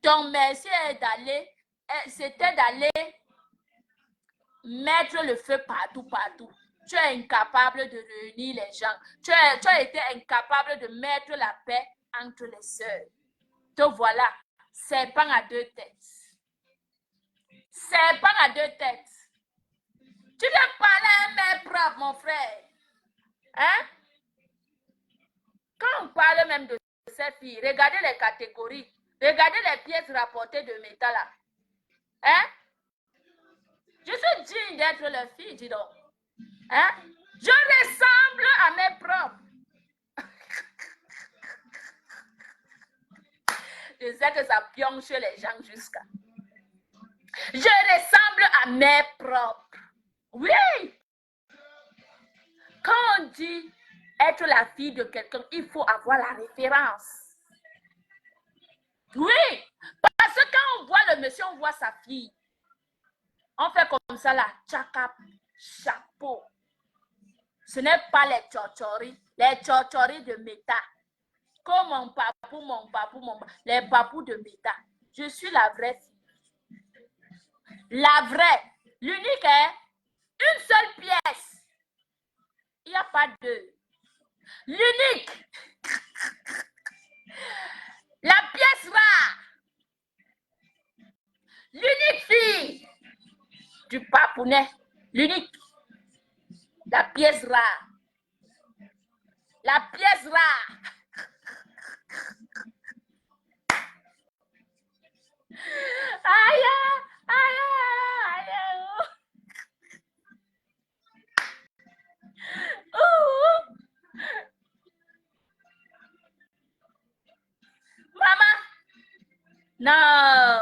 Ton merci c'était d'aller mettre le feu partout, partout. Tu es incapable de réunir les gens. Tu as été incapable de mettre la paix entre les sœurs. Te voilà, serpent à deux têtes. Serpent à deux têtes. Tu dois parler à un mec propre, mon frère. Hein? Quand on parle même de ces filles, regardez les catégories. Regardez les pièces rapportées de métal là. Hein? Je suis digne d'être leur fille, dis donc. Hein? Je ressemble à mes propres. Je sais que ça pionche les gens jusqu'à. Je ressemble à mes propres. Oui. Quand on dit être la fille de quelqu'un, il faut avoir la référence. Oui. Parce que quand on voit le monsieur, on voit sa fille. On fait comme ça là. Tchakap, chapeau. Ce n'est pas les tchotchoris de méta. Comme mon papou, les papous de méta. Je suis la vraie fille. La vraie. L'unique est une seule pièce. Il n'y a pas deux. L'unique. La pièce rare. L'unique fille du papounet. L'unique. La pièce rare. La pièce rare. Aïe, aïe, aïe. Maman. Non.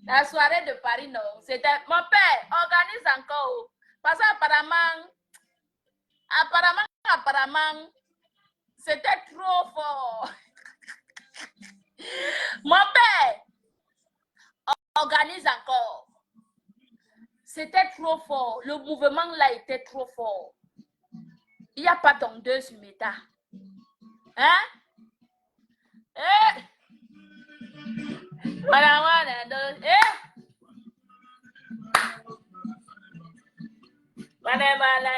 La soirée de Paris, non. C'était mon père. Organise encore. Parce qu'apparemment, c'était trop fort. Mon père organise encore. C'était trop fort. Le mouvement là était trop fort. Il n'y a pas tondeuse sur méta. Hein? Eh? Voilà, eh? Voilà.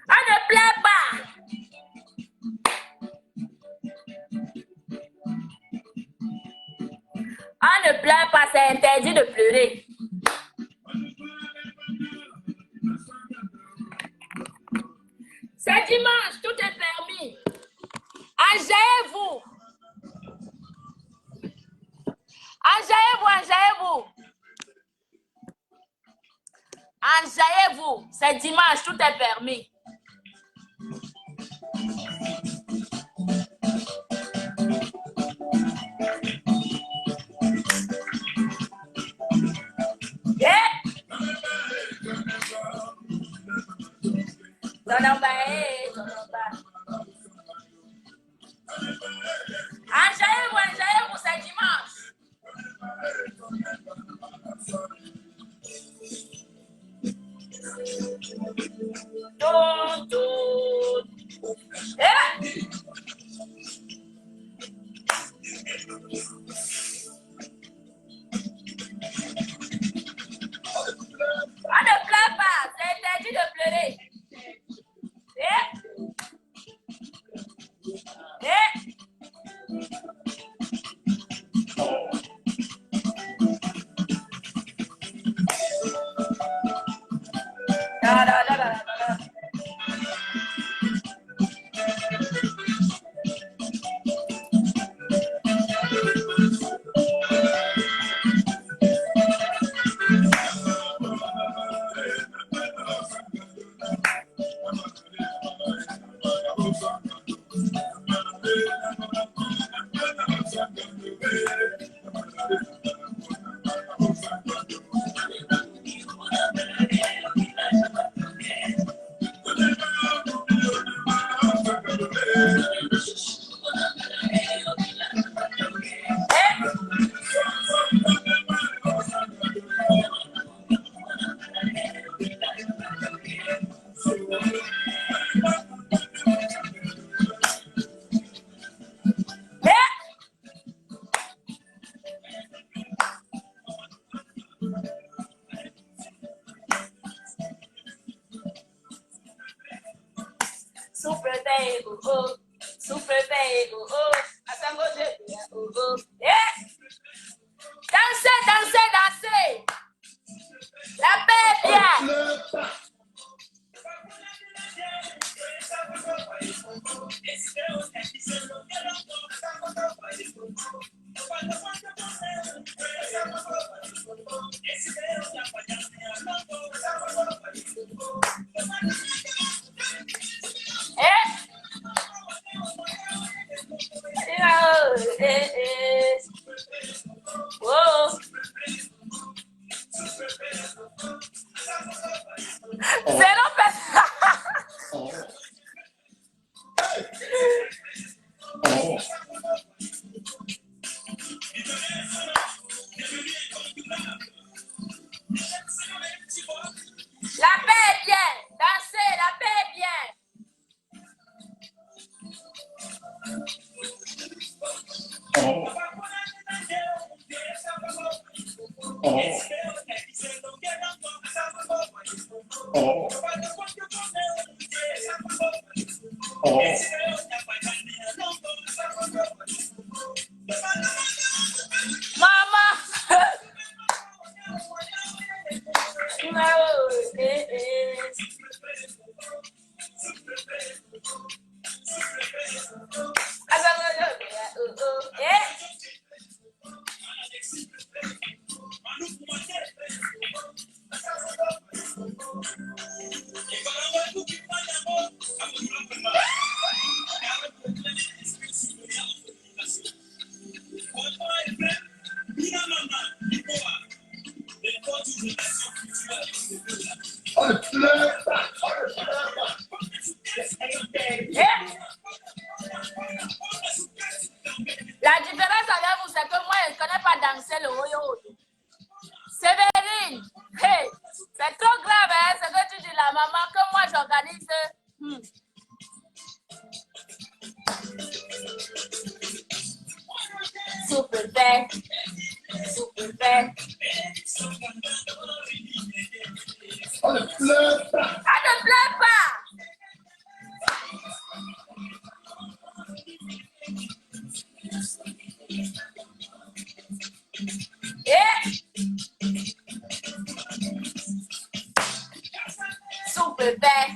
On ne pleure pas. On ne pleure pas, c'est interdit de pleurer. C'est dimanche, tout est permis. Enjaillez-vous. Enjaillez-vous, enjaillez-vous. Enjaillez-vous. C'est dimanche, tout est permis. Enjaillez-vous, enjaillez-vous, c'est dimanche. On ne pleure pas, c'est interdit de pleurer. Dansez, dansez, dansez. La paix est bien. Zéro personne. La paix est bien. Dansez, la paix est bien. Maman. La différence avec vous, c'est que moi, je ne connais pas danser le yo-yo. Sévérine, hey, c'est trop grave, hein, ce que tu dis là, maman, que moi j'organise. Super belle, super belle. Ça ne pleure pas. Soupe vert.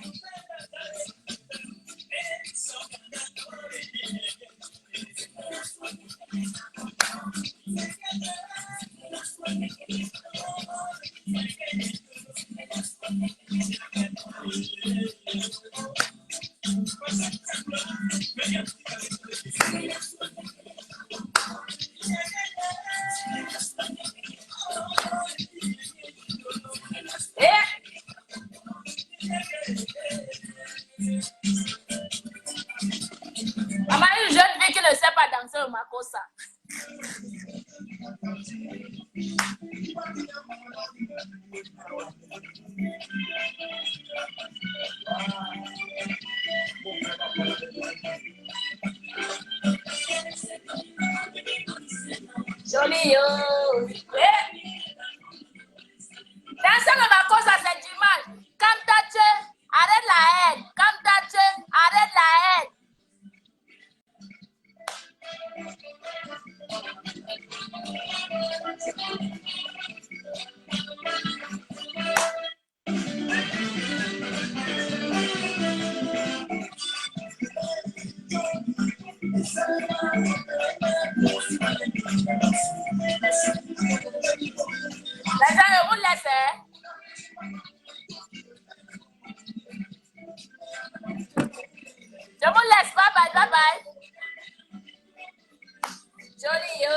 Maman, une jeune fille qui ne sait pas danser au makossa. Joli yo. Danser le makossa, c'est dimanche. Cantache, arrête la haine. Cantache, arrête la haine. Les gens, je vous laisse. Je vous laisse. Bye bye, bye bye. Joli yo.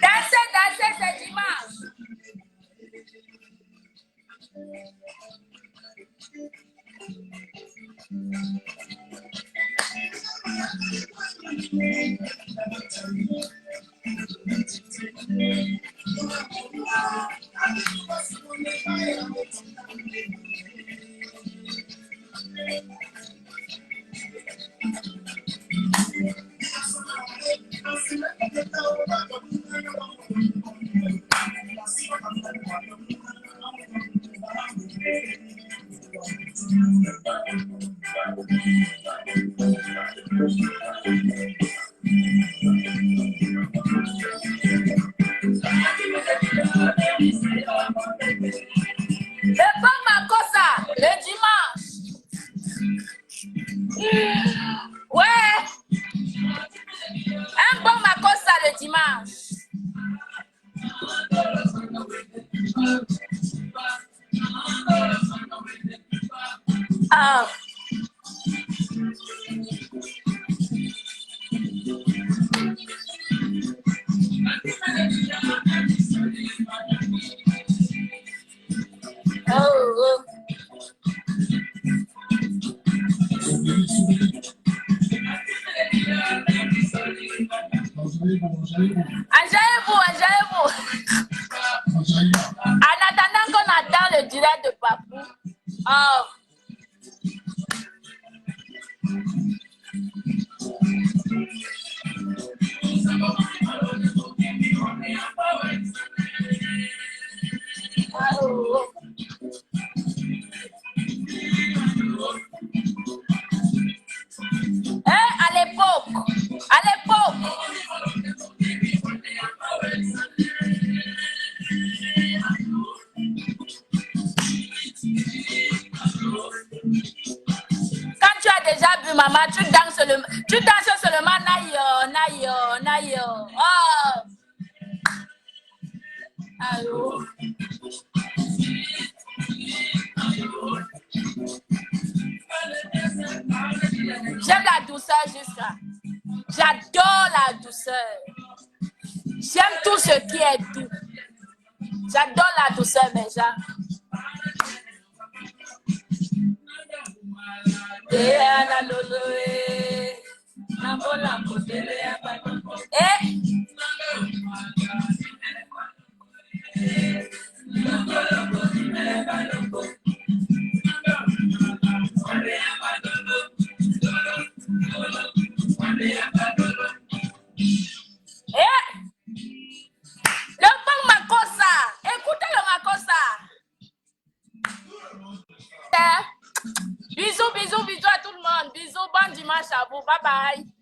Dansez, c'est dimanche. Le bon makossa, le dimanche. Ouais. Un bon makossa le dimanche. Ah. Oh. Enjaillez-vous. En attendant qu'on attend le direct de Papou. Oh. pas vu, maman. Tu danses seulement. Naïo. Oh. Allô. J'aime la douceur jusqu'à. J'adore la douceur. J'aime tout ce qui est doux. J'adore la douceur, mes gens. Le bon Makossa. Écoutez le Makossa. Bisous à tout le monde. Bisous, bon dimanche à vous. Bye bye.